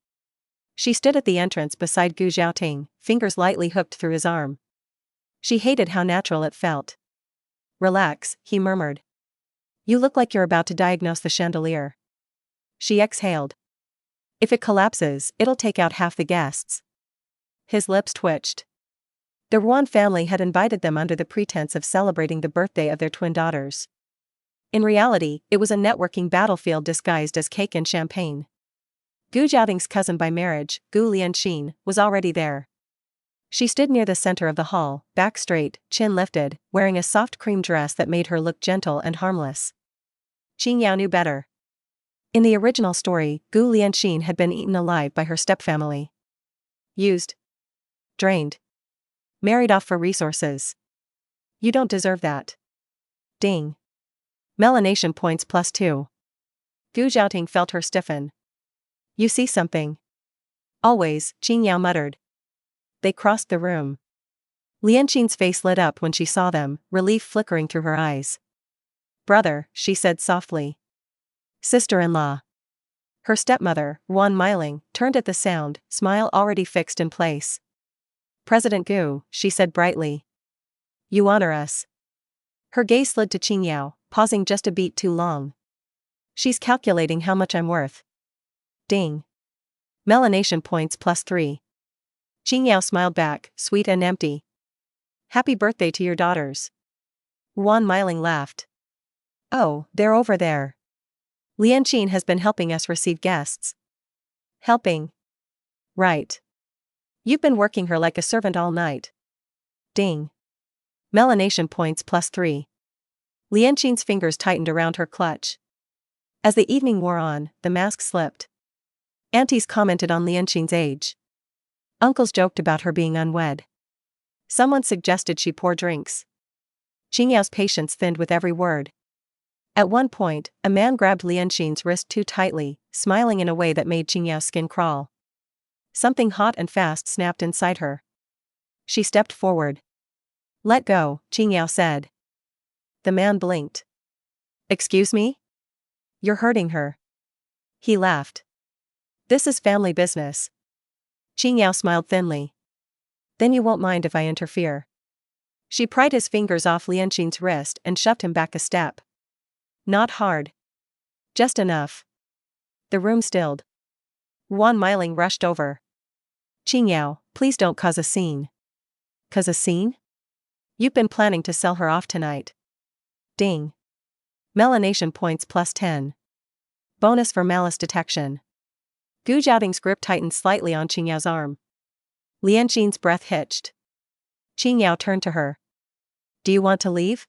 She stood at the entrance beside Gu Zhaoting, fingers lightly hooked through his arm. She hated how natural it felt. "Relax," he murmured. "You look like you're about to diagnose the chandelier." She exhaled. If it collapses, it'll take out half the guests. His lips twitched. The Ruan family had invited them under the pretense of celebrating the birthday of their twin daughters. In reality, it was a networking battlefield disguised as cake and champagne. Gu Zhaoting's cousin by marriage, Gu Lianxin, was already there. She stood near the center of the hall, back straight, chin lifted, wearing a soft cream dress that made her look gentle and harmless. Qing Yao knew better. In the original story, Gu Lianxin had been eaten alive by her stepfamily. Used. Drained. Married off for resources. You don't deserve that. Ding. Melanation points +2. Gu Zhaoting felt her stiffen. You see something? Always, Qing Yao muttered. They crossed the room. Lianxin's face lit up when she saw them, relief flickering through her eyes. Brother, she said softly. Sister-in-law. Her stepmother, Ruan Miling, turned at the sound, smile already fixed in place. President Gu, she said brightly. You honor us. Her gaze slid to Qing Yao, pausing just a beat too long. She's calculating how much I'm worth. Ding. Melanation points +3. Qing Yao smiled back, sweet and empty. Happy birthday to your daughters. Ruan Miling laughed. Oh, they're over there. Lianxin has been helping us receive guests. Helping? Right. You've been working her like a servant all night. Ding. Melanation points +3. Lianxin's fingers tightened around her clutch. As the evening wore on, the mask slipped. Aunties commented on Lianxin's age. Uncles joked about her being unwed. Someone suggested she pour drinks. Qing Yao's patience thinned with every word. At one point, a man grabbed Lianxin's wrist too tightly, smiling in a way that made Qing Yao's skin crawl. Something hot and fast snapped inside her. She stepped forward. Let go, Qing Yao said. The man blinked. Excuse me? You're hurting her. He laughed. This is family business. Qing Yao smiled thinly. Then you won't mind if I interfere. She pried his fingers off Lianxin's wrist and shoved him back a step. Not hard. Just enough. The room stilled. Ruan Miling rushed over. Qing Yao, please don't cause a scene. Cause a scene? You've been planning to sell her off tonight. Ding. Melanation points +10. Bonus for malice detection. Gu Zhaoting's grip tightened slightly on Qing Yao's arm. Lianxin's breath hitched. Qing Yao turned to her. Do you want to leave?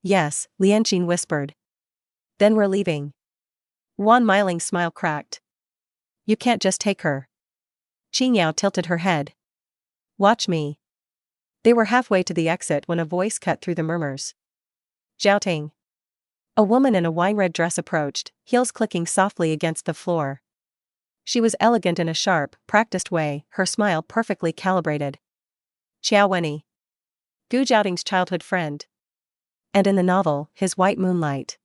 Yes, Lianxin whispered. Then we're leaving. Ruan Miling's smile cracked. You can't just take her. Qing Yao tilted her head. Watch me. They were halfway to the exit when a voice cut through the murmurs. Zhaoting. A woman in a wine-red dress approached, heels clicking softly against the floor. She was elegant in a sharp, practiced way, her smile perfectly calibrated. Qiao Wenyi. Gu Zhaoting's childhood friend. And in the novel, his white moonlight.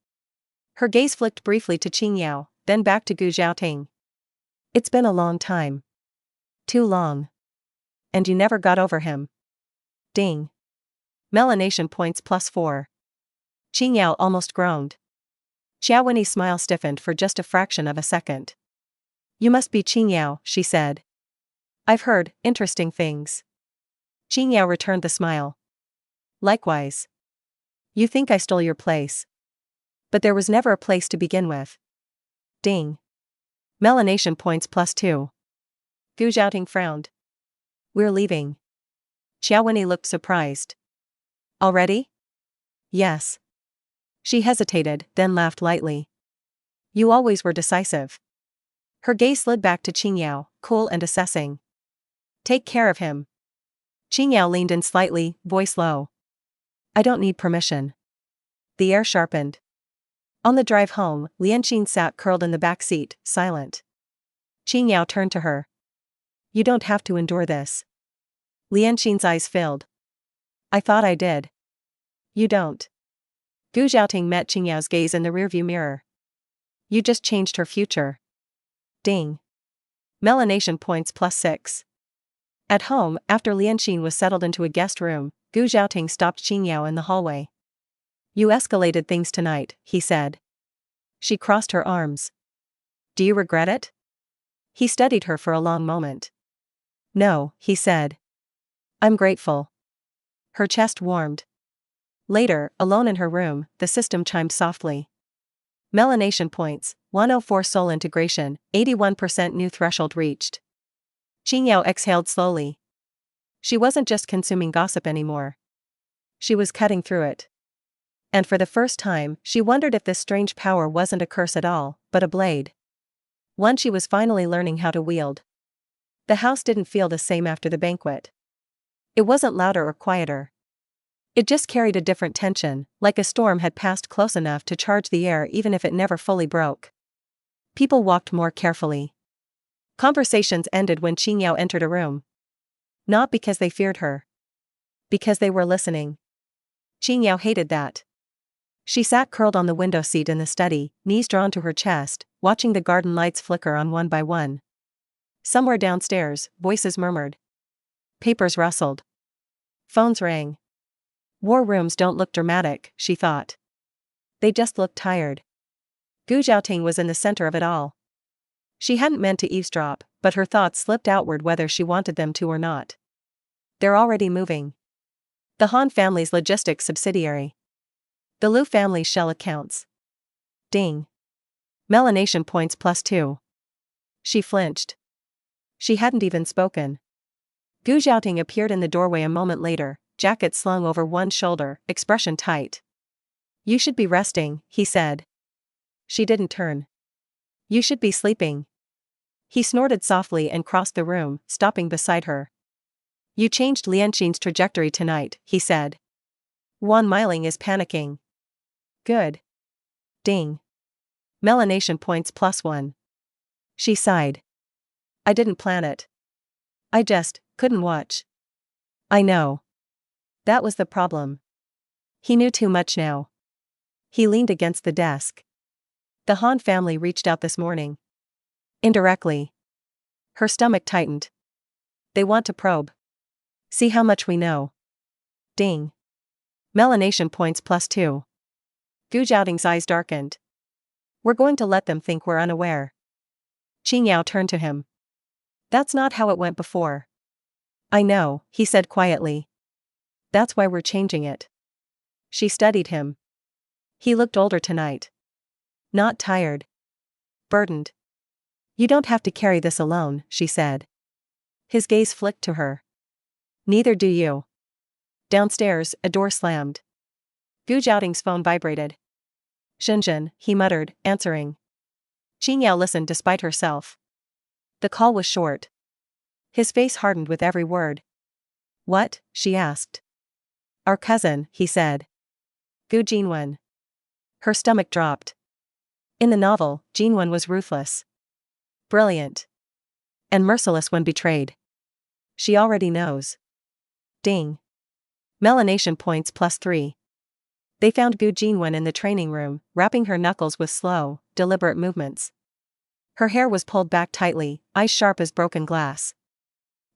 Her gaze flicked briefly to Qing Yao, then back to Gu Zhaoting. It's been a long time. Too long. And you never got over him. Ding. Melanation points +4. Qing Yao almost groaned. Qiao Wenyi's smile stiffened for just a fraction of a second. You must be Qing Yao, she said. I've heard interesting things. Qing Yao returned the smile. Likewise. You think I stole your place. But there was never a place to begin with. Ding. Melanation points +2. Gu Zhaoting frowned. We're leaving. Qiao Wenyi looked surprised. Already? Yes. She hesitated, then laughed lightly. You always were decisive. Her gaze slid back to Qing Yao, cool and assessing. Take care of him. Qing Yao leaned in slightly, voice low. I don't need permission. The air sharpened. On the drive home, Lianxin sat curled in the back seat, silent. Qing Yao turned to her. You don't have to endure this. Lianxin's eyes filled. I thought I did. You don't. Gu Zhaoting met Qing Yao's gaze in the rearview mirror. You just changed her future. Ding. Melanation points +6. At home, after Lianxin was settled into a guest room, Gu Zhaoting stopped Qing Yao in the hallway. You escalated things tonight, he said. She crossed her arms. Do you regret it? He studied her for a long moment. No, he said. I'm grateful. Her chest warmed. Later, alone in her room, the system chimed softly. Melanation points, 104 soul integration, 81% new threshold reached. Qingyao exhaled slowly. She wasn't just consuming gossip anymore. She was cutting through it. And for the first time, she wondered if this strange power wasn't a curse at all, but a blade. One she was finally learning how to wield. The house didn't feel the same after the banquet. It wasn't louder or quieter. It just carried a different tension, like a storm had passed close enough to charge the air even if it never fully broke. People walked more carefully. Conversations ended when Qingyao entered a room. Not because they feared her. Because they were listening. Qingyao hated that. She sat curled on the window seat in the study, knees drawn to her chest, watching the garden lights flicker on one by one. Somewhere downstairs, voices murmured. Papers rustled. Phones rang. War rooms don't look dramatic, she thought. They just look tired. Gu Zhaoting was in the center of it all. She hadn't meant to eavesdrop, but her thoughts slipped outward whether she wanted them to or not. They're already moving. The Han family's logistics subsidiary. The Liu family's shell accounts. Ding. Melanation points +2. She flinched. She hadn't even spoken. Gu Zhaoting appeared in the doorway a moment later, jacket slung over one shoulder, expression tight. You should be resting, he said. She didn't turn. You should be sleeping. He snorted softly and crossed the room, stopping beside her. You changed Lianqin's trajectory tonight, he said. Wan Miling is panicking. Good. Ding. Melanation points +1. She sighed. I didn't plan it. I just couldn't watch. I know. That was the problem. He knew too much now. He leaned against the desk. The Han family reached out this morning. Indirectly. Her stomach tightened. They want to probe. See how much we know. Ding. Melanation points +2. Gu Zhaoting's eyes darkened. We're going to let them think we're unaware. Qingyao turned to him. That's not how it went before. I know, he said quietly. That's why we're changing it. She studied him. He looked older tonight. Not tired. Burdened. You don't have to carry this alone, she said. His gaze flicked to her. Neither do you. Downstairs, a door slammed. Gu Zhaoting's phone vibrated. Shenzhen, he muttered, answering. Qingyao listened despite herself. The call was short. His face hardened with every word. What? She asked. Our cousin, he said. Gu Jinwen. Her stomach dropped. In the novel, Jinwen was ruthless. Brilliant. And merciless when betrayed. She already knows. Ding. Melanation points +3. They found Gu Jinwen in the training room, rapping her knuckles with slow, deliberate movements. Her hair was pulled back tightly, eyes sharp as broken glass.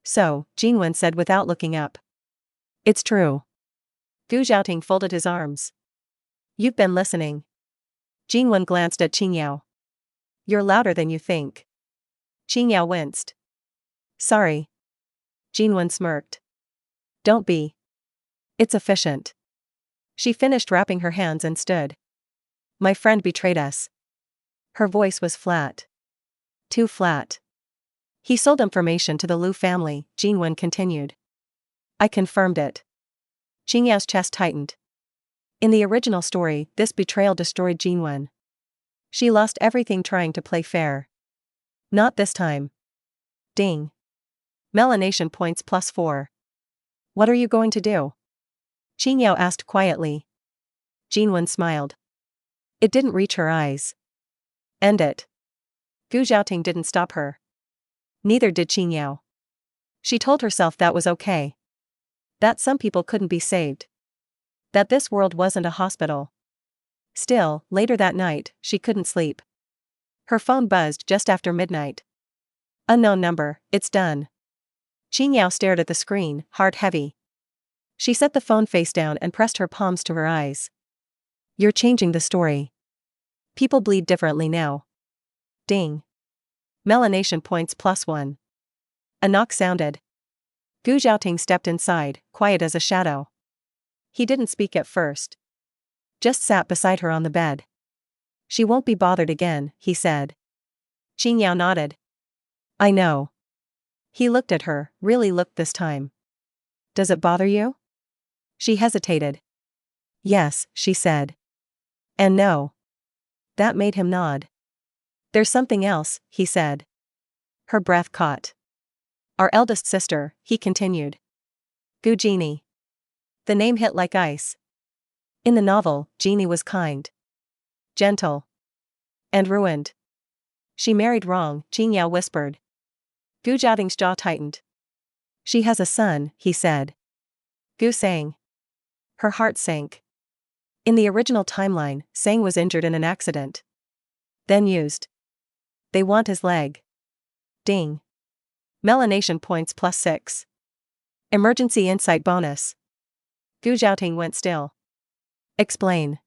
So, Jinwen said without looking up. It's true. Gu Zhaoting folded his arms. You've been listening. Jinwen glanced at Qingyao. You're louder than you think. Qingyao winced. Sorry. Jinwen smirked. Don't be. It's efficient. She finished wrapping her hands and stood. My friend betrayed us. Her voice was flat. Too flat. He sold information to the Liu family, Jinwen continued. I confirmed it. Qingyao's chest tightened. In the original story, this betrayal destroyed Jinwen. She lost everything trying to play fair. Not this time. Ding. Melanation points +4. What are you going to do? Qingyao asked quietly. Jinwen smiled. It didn't reach her eyes. End it. Gu Zhaoting didn't stop her. Neither did Qingyao. She told herself that was okay. That some people couldn't be saved. That this world wasn't a hospital. Still, later that night, she couldn't sleep. Her phone buzzed just after midnight. Unknown number, it's done. Qingyao stared at the screen, heart heavy. She set the phone face down and pressed her palms to her eyes. You're changing the story. People bleed differently now. Ding. Melanation points +1. A knock sounded. Gu Zhaoting stepped inside, quiet as a shadow. He didn't speak at first. Just sat beside her on the bed. She won't be bothered again, he said. Qing Yao nodded. I know. He looked at her, really looked this time. Does it bother you? She hesitated. Yes, she said. And no. That made him nod. There's something else, he said. Her breath caught. Our eldest sister, he continued. Gu Genie. The name hit like ice. In the novel, Genie was kind, gentle, and ruined. She married wrong, Qing Yao whispered. Gu Zhaoting's jaw tightened. She has a son, he said. Gu sang. Her heart sank. In the original timeline, Sang was injured in an accident. Then used. They want his leg. Ding. Melanation points +6. Emergency insight bonus. Gu Zhaoting went still. Explain.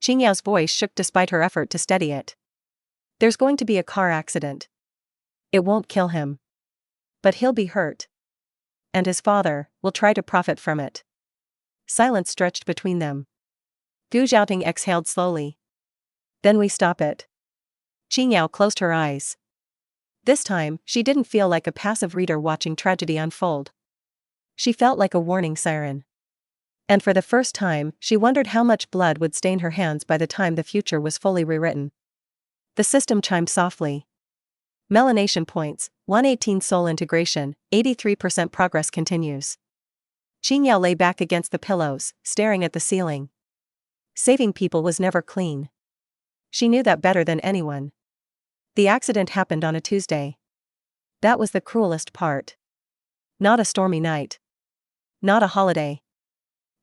Qing Yao's voice shook despite her effort to steady it. There's going to be a car accident. It won't kill him. But he'll be hurt. And his father will try to profit from it. Silence stretched between them. Gu Zhaoting exhaled slowly. Then we stop it. Qing Yao closed her eyes. This time, she didn't feel like a passive reader watching tragedy unfold. She felt like a warning siren. And for the first time, she wondered how much blood would stain her hands by the time the future was fully rewritten. The system chimed softly. Melanation points, 118 soul integration, 83% progress continues. Qing Yao lay back against the pillows, staring at the ceiling. Saving people was never clean. She knew that better than anyone. The accident happened on a Tuesday. That was the cruelest part. Not a stormy night. Not a holiday.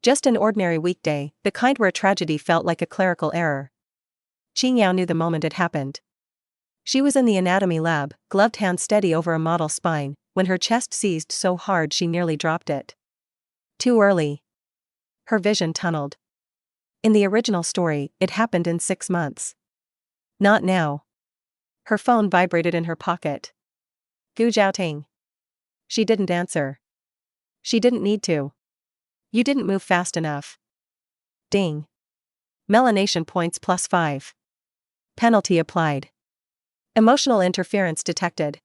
Just an ordinary weekday, the kind where tragedy felt like a clerical error. Qing Yao knew the moment it happened. She was in the anatomy lab, gloved hand steady over a model spine, when her chest seized so hard she nearly dropped it. Too early. Her vision tunneled. In the original story, it happened in 6 months. Not now. Her phone vibrated in her pocket. Gu Zhaoting. She didn't answer. She didn't need to. You didn't move fast enough. Ding. Melanation points +5. Penalty applied. Emotional interference detected.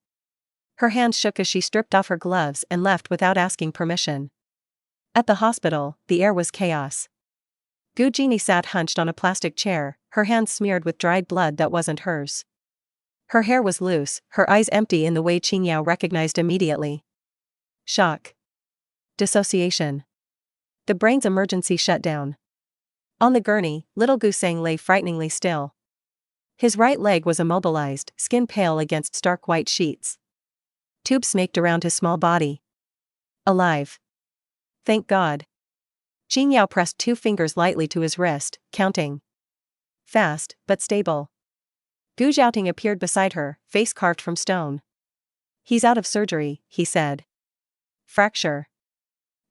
Her hands shook as she stripped off her gloves and left without asking permission. At the hospital, the air was chaos. Gu Genie sat hunched on a plastic chair, her hands smeared with dried blood that wasn't hers. Her hair was loose, her eyes empty in the way Qing Yao recognized immediately. Shock. Dissociation. The brain's emergency shutdown. On the gurney, little Gu Sang lay frighteningly still. His right leg was immobilized, skin pale against stark white sheets. Tubes snaked around his small body. Alive. Thank God. Qing Yao pressed 2 fingers lightly to his wrist, counting. Fast, but stable. Gu Zhaoting appeared beside her, face carved from stone. He's out of surgery, he said. Fracture.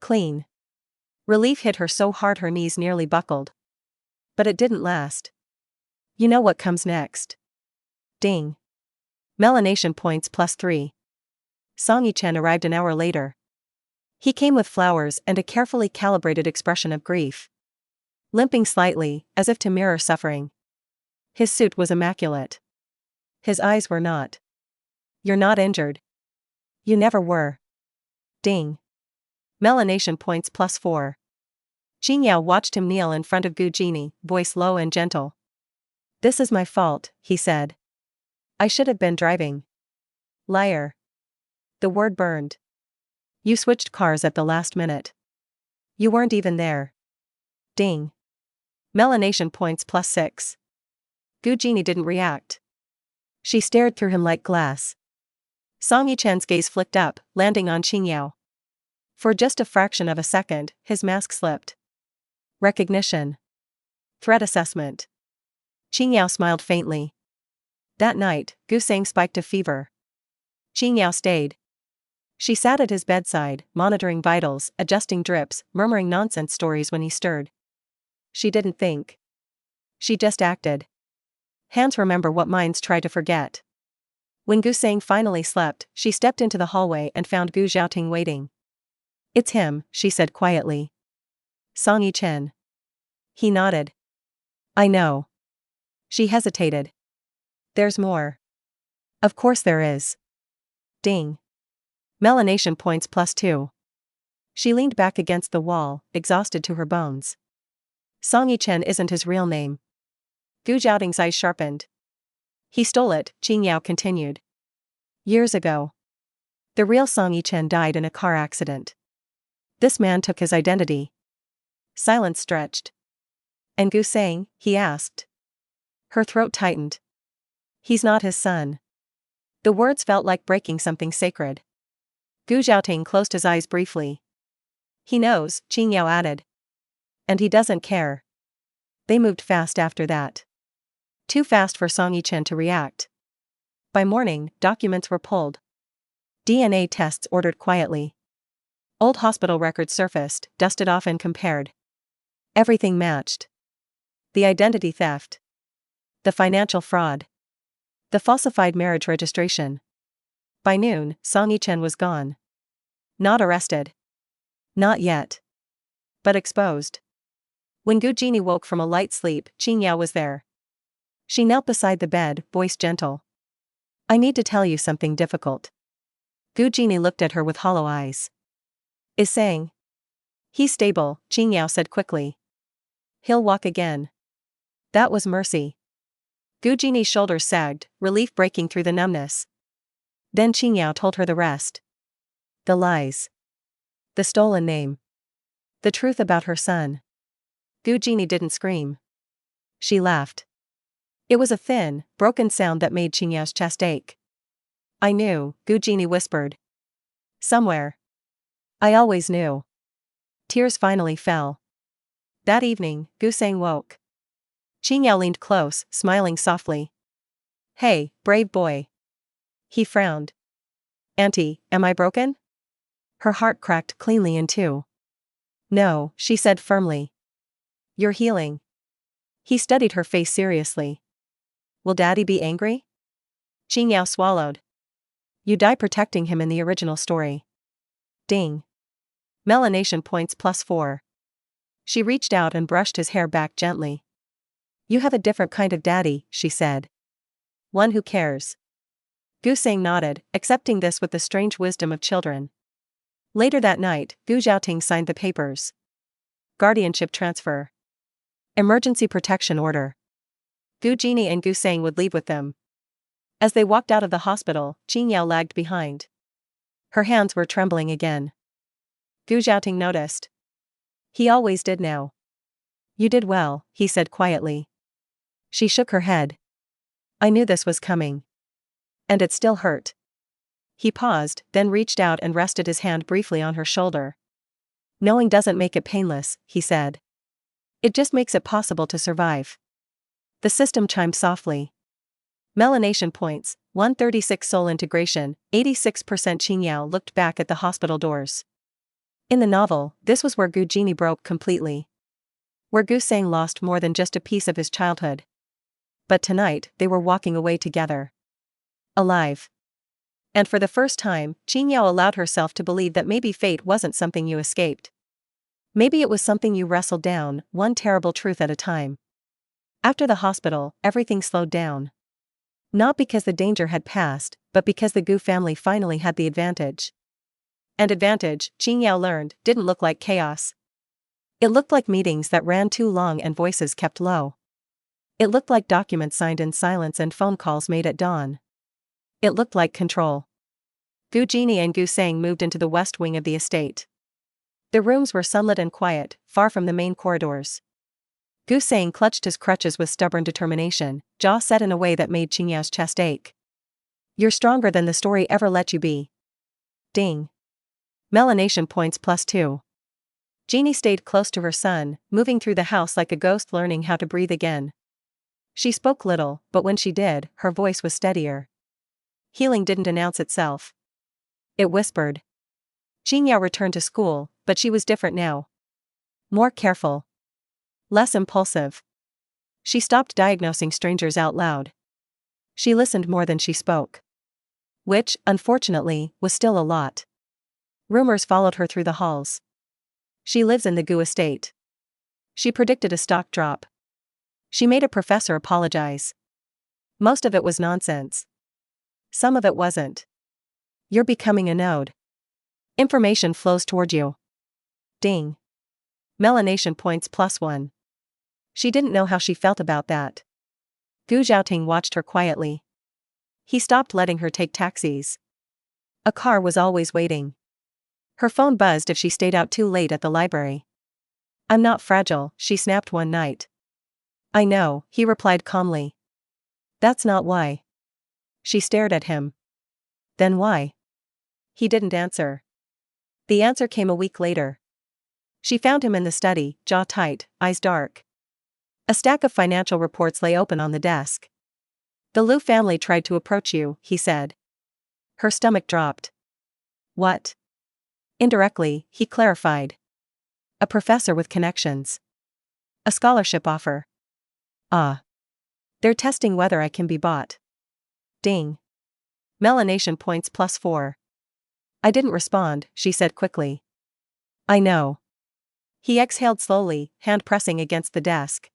Clean. Relief hit her so hard her knees nearly buckled. But it didn't last. You know what comes next. Ding. Melanation points +3. Song Yichen arrived an hour later. He came with flowers and a carefully calibrated expression of grief. Limping slightly, as if to mirror suffering. His suit was immaculate. His eyes were not. You're not injured. You never were. Ding. Melanation points +4. Qing Yao watched him kneel in front of Gu Genie, voice low and gentle. This is my fault, he said. I should have been driving. Liar. The word burned. You switched cars at the last minute. You weren't even there. Ding. Melanation points +6. Gu Genie didn't react. She stared through him like glass. Song Yichen's gaze flicked up, landing on Qing Yao. For just a fraction of a second, his mask slipped. Recognition. Threat assessment. Qing Yao smiled faintly. That night, Gu Sang spiked a fever. Qing Yao stayed. She sat at his bedside, monitoring vitals, adjusting drips, murmuring nonsense stories when he stirred. She didn't think. She just acted. Hands remember what minds try to forget. When Gu Sang finally slept, she stepped into the hallway and found Gu Xiaoting waiting. "It's him," she said quietly. "Song Yichen." He nodded. "I know." She hesitated. "There's more." "Of course there is." Ding. Melanation points +2. She leaned back against the wall, exhausted to her bones. Song Yichen isn't his real name. Gu Xiaoting's eyes sharpened. "He stole it," Qing Yao continued. "Years ago. The real Song Yichen died in a car accident. This man took his identity." Silence stretched. "And Gu Sang?" he asked. Her throat tightened. "He's not his son." The words felt like breaking something sacred. Gu Xiaoting closed his eyes briefly. "He knows," Qing Yao added. "And he doesn't care." They moved fast after that. Too fast for Song Yichen to react. By morning, documents were pulled. DNA tests ordered quietly. Old hospital records surfaced, dusted off and compared. Everything matched. The identity theft. The financial fraud. The falsified marriage registration. By noon, Song Yichen was gone. Not arrested. Not yet. But exposed. When Gu Jini woke from a light sleep, Qing Yao was there. She knelt beside the bed, voice gentle. "I need to tell you something difficult." Gu Jini looked at her with hollow eyes. "Is Sang?" "He's stable," Qing Yao said quickly. "He'll walk again." That was mercy. Gu Jini's shoulders sagged, relief breaking through the numbness. Then Qing Yao told her the rest. The lies. The stolen name. The truth about her son. Gu Jini didn't scream. She laughed. It was a thin, broken sound that made Qing Yao's chest ache. "I knew," Gu Jini whispered. "Somewhere. I always knew." Tears finally fell. That evening, Gu Sang woke. Qing Yao leaned close, smiling softly. "Hey, brave boy." He frowned. "Auntie, am I broken?" Her heart cracked cleanly in two. "No," she said firmly. "You're healing." He studied her face seriously. "Will Daddy be angry?" Qing Yao swallowed. "You die protecting him in the original story." Ding. Melanation points +4. She reached out and brushed his hair back gently. "You have a different kind of daddy," she said. "One who cares." Gu Sang nodded, accepting this with the strange wisdom of children. Later that night, Gu Xiaoting signed the papers. Guardianship transfer. Emergency protection order. Gu Jini and Gu Sang would leave with them. As they walked out of the hospital, Qing Yao lagged behind. Her hands were trembling again. Gu Xiaoting noticed. He always did now. "You did well," he said quietly. She shook her head. "I knew this was coming. And it still hurt." He paused, then reached out and rested his hand briefly on her shoulder. "Knowing doesn't make it painless," he said. "It just makes it possible to survive." The system chimed softly. Melanation points, 136 soul integration, 86%. Qing Yao looked back at the hospital doors. In the novel, this was where Gu Jini broke completely. Where Gu Sang lost more than just a piece of his childhood. But tonight, they were walking away together. Alive. And for the first time, Qing Yao allowed herself to believe that maybe fate wasn't something you escaped. Maybe it was something you wrestled down, one terrible truth at a time. After the hospital, everything slowed down. Not because the danger had passed, but because the Gu family finally had the advantage. And advantage, Qing Yao learned, didn't look like chaos. It looked like meetings that ran too long and voices kept low. It looked like documents signed in silence and phone calls made at dawn. It looked like control. Gu Jini and Gu Sang moved into the west wing of the estate. The rooms were sunlit and quiet, far from the main corridors. Gu Sang clutched his crutches with stubborn determination, jaw set in a way that made Qing Yao's chest ache. "You're stronger than the story ever let you be." Ding. Melanation points +2. Jeannie stayed close to her son, moving through the house like a ghost learning how to breathe again. She spoke little, but when she did, her voice was steadier. Healing didn't announce itself. It whispered. Qing Yao returned to school, but she was different now. More careful. Less impulsive. She stopped diagnosing strangers out loud. She listened more than she spoke. which, unfortunately, was still a lot. Rumors followed her through the halls. She lives in the Gu estate. She predicted a stock drop. She made a professor apologize. Most of it was nonsense. Some of it wasn't. You're becoming a node. Information flows toward you. Ding. Melanation points +1. She didn't know how she felt about that. Gu Zhaoting watched her quietly. He stopped letting her take taxis. A car was always waiting. Her phone buzzed if she stayed out too late at the library. I'm not fragile, she snapped one night. I know, he replied calmly. That's not why. She stared at him. Then why? He didn't answer. The answer came a week later. She found him in the study, jaw tight, eyes dark. A stack of financial reports lay open on the desk. The Liu family tried to approach you, he said. Her stomach dropped. What? Indirectly, he clarified. A professor with connections. A scholarship offer. Ah. They're testing whether I can be bought. Ding. Melanation points +4. I didn't respond, she said quickly. I know. He exhaled slowly, hand pressing against the desk.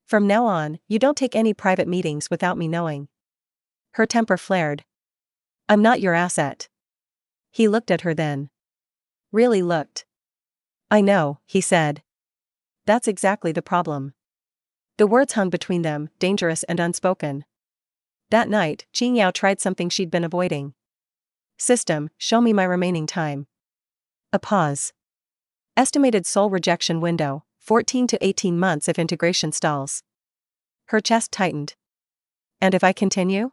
From now on, you don't take any private meetings without me knowing. Her temper flared. I'm not your asset. He looked at her then. Really looked. I know, he said. That's exactly the problem. The words hung between them, dangerous and unspoken. That night, Qingyao tried something she'd been avoiding. System, show me my remaining time. A pause. Estimated soul rejection window, 14 to 18 months if integration stalls. Her chest tightened. And if I continue?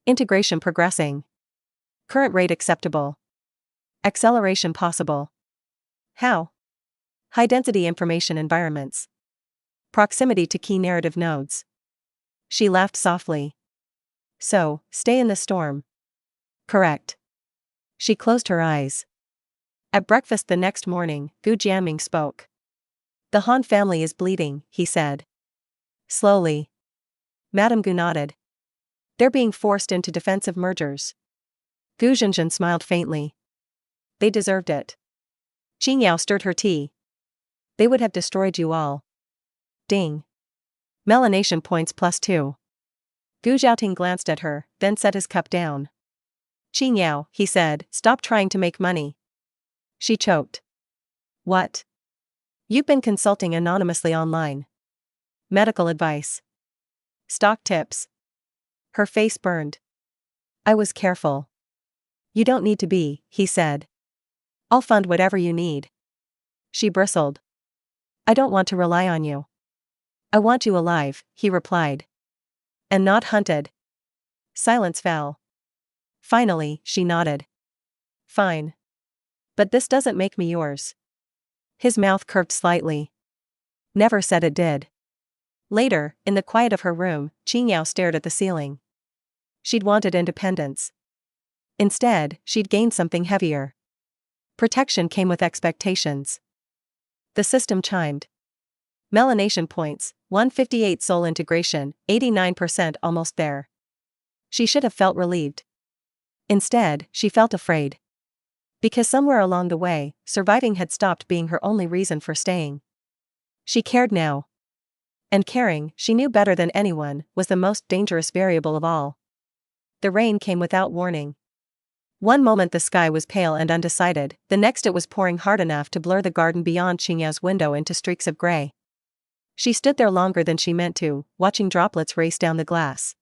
Integration progressing. Current rate acceptable. Acceleration possible. How? High-density information environments. Proximity to key narrative nodes. She laughed softly. So, stay in the storm. Correct. She closed her eyes. At breakfast the next morning, Gu Jianming spoke. The Han family is bleeding, he said. Slowly. Madame Gu nodded. They're being forced into defensive mergers. Gu Zhenzhen smiled faintly. They deserved it. Qingyao stirred her tea. They would have destroyed you all. Ding. Melanation points +2. Gu Zhaoting glanced at her, then set his cup down. Qingyao, he said, stop trying to make money. She choked. What? You've been consulting anonymously online. Medical advice. Stock tips. Her face burned. I was careful. You don't need to be, he said. I'll fund whatever you need. She bristled. I don't want to rely on you. I want you alive, he replied. And not hunted. Silence fell. Finally, she nodded. Fine. But this doesn't make me yours. His mouth curved slightly. Never said it did. Later, in the quiet of her room, Qingyao stared at the ceiling. She'd wanted independence. Instead, she'd gained something heavier. Protection came with expectations. The system chimed. Melanation points, 158 soul integration, 89% almost there. She should have felt relieved. Instead, she felt afraid. Because somewhere along the way, surviving had stopped being her only reason for staying. She cared now. And caring, she knew better than anyone, was the most dangerous variable of all. The rain came without warning. One moment the sky was pale and undecided, the next it was pouring hard enough to blur the garden beyond Qingyao's window into streaks of gray. She stood there longer than she meant to, watching droplets race down the glass.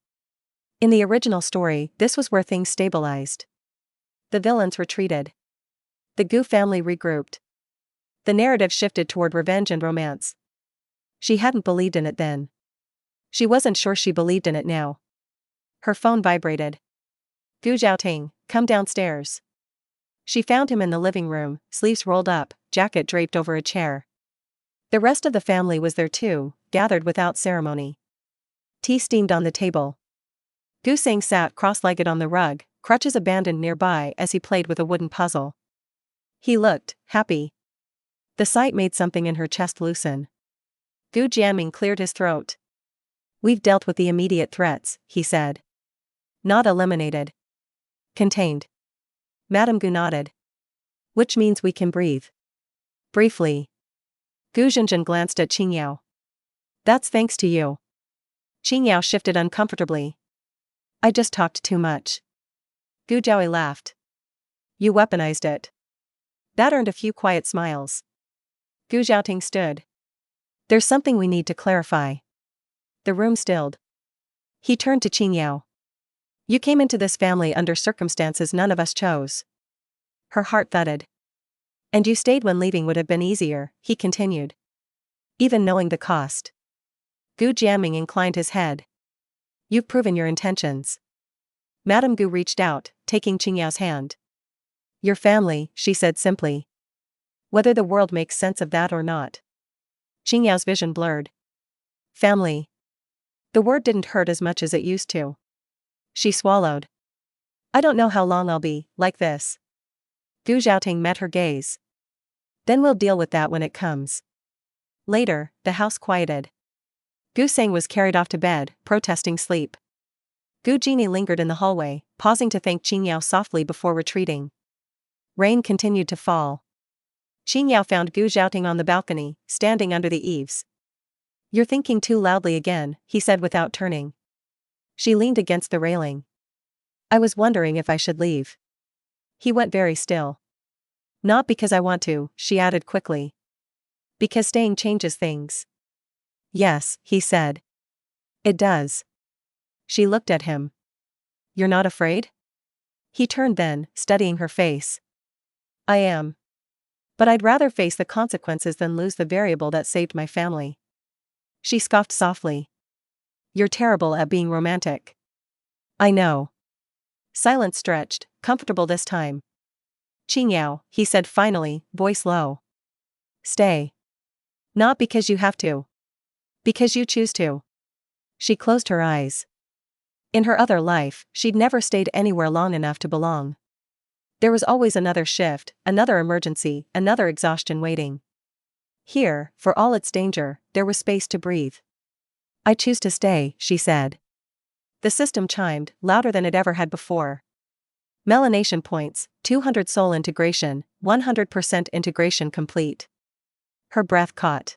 In the original story, this was where things stabilized. The villains retreated. The Gu family regrouped. The narrative shifted toward revenge and romance. She hadn't believed in it then. She wasn't sure she believed in it now. Her phone vibrated. Gu Zhaoting, come downstairs. She found him in the living room, sleeves rolled up, jacket draped over a chair. The rest of the family was there too, gathered without ceremony. Tea steamed on the table. Gu Sang sat cross-legged on the rug, crutches abandoned nearby as he played with a wooden puzzle. He looked happy. The sight made something in her chest loosen. Gu Jianming cleared his throat. We've dealt with the immediate threats, he said. Not eliminated. Contained. Madame Gu nodded. Which means we can breathe. Briefly. Gu Zhenjin glanced at Qingyao. That's thanks to you. Qingyao shifted uncomfortably. I just talked too much. Gu Jiaohui laughed. You weaponized it. That earned a few quiet smiles. Gu Zhaoting stood. There's something we need to clarify. The room stilled. He turned to Qingyao. You came into this family under circumstances none of us chose. Her heart thudded. And you stayed when leaving would have been easier, he continued. Even knowing the cost. Gu Jiaming inclined his head. You've proven your intentions. Madame Gu reached out, taking Qingyao's hand. Your family, she said simply. Whether the world makes sense of that or not. Qingyao's vision blurred. Family. The word didn't hurt as much as it used to. She swallowed. I don't know how long I'll be like this. Gu Zhaoting met her gaze. Then we'll deal with that when it comes. Later, the house quieted. Gu Sang was carried off to bed, protesting sleep. Gu Jini lingered in the hallway, pausing to thank Qingyao softly before retreating. Rain continued to fall. Qingyao found Gu Zhaoting on the balcony, standing under the eaves. You're thinking too loudly again, he said without turning. She leaned against the railing. I was wondering if I should leave. He went very still. Not because I want to, she added quickly. Because staying changes things. Yes, he said. It does. She looked at him. You're not afraid? He turned then, studying her face. I am. But I'd rather face the consequences than lose the variable that saved my family. She scoffed softly. You're terrible at being romantic. I know. Silence stretched, comfortable this time. Qingyao, he said finally, voice low. Stay. Not because you have to. Because you choose to. She closed her eyes. In her other life, she'd never stayed anywhere long enough to belong. There was always another shift, another emergency, another exhaustion waiting. Here, for all its danger, there was space to breathe. I choose to stay, she said. The system chimed, louder than it ever had before. Melanation points, 200 soul integration, 100% integration complete. Her breath caught.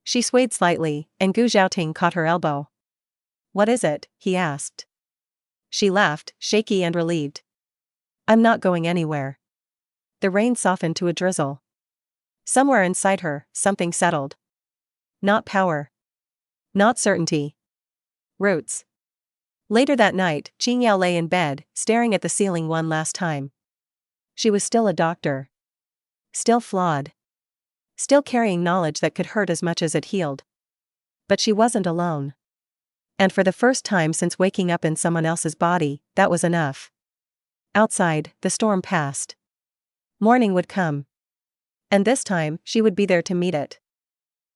She swayed slightly, and Gu Zhaoting caught her elbow. What is it? He asked. She laughed, shaky and relieved. I'm not going anywhere. The rain softened to a drizzle. Somewhere inside her, something settled. Not power. Not certainty. Roots. Later that night, Qingyao lay in bed, staring at the ceiling one last time. She was still a doctor. Still flawed. Still carrying knowledge that could hurt as much as it healed. But she wasn't alone. And for the first time since waking up in someone else's body, that was enough. Outside, the storm passed. Morning would come. And this time, she would be there to meet it.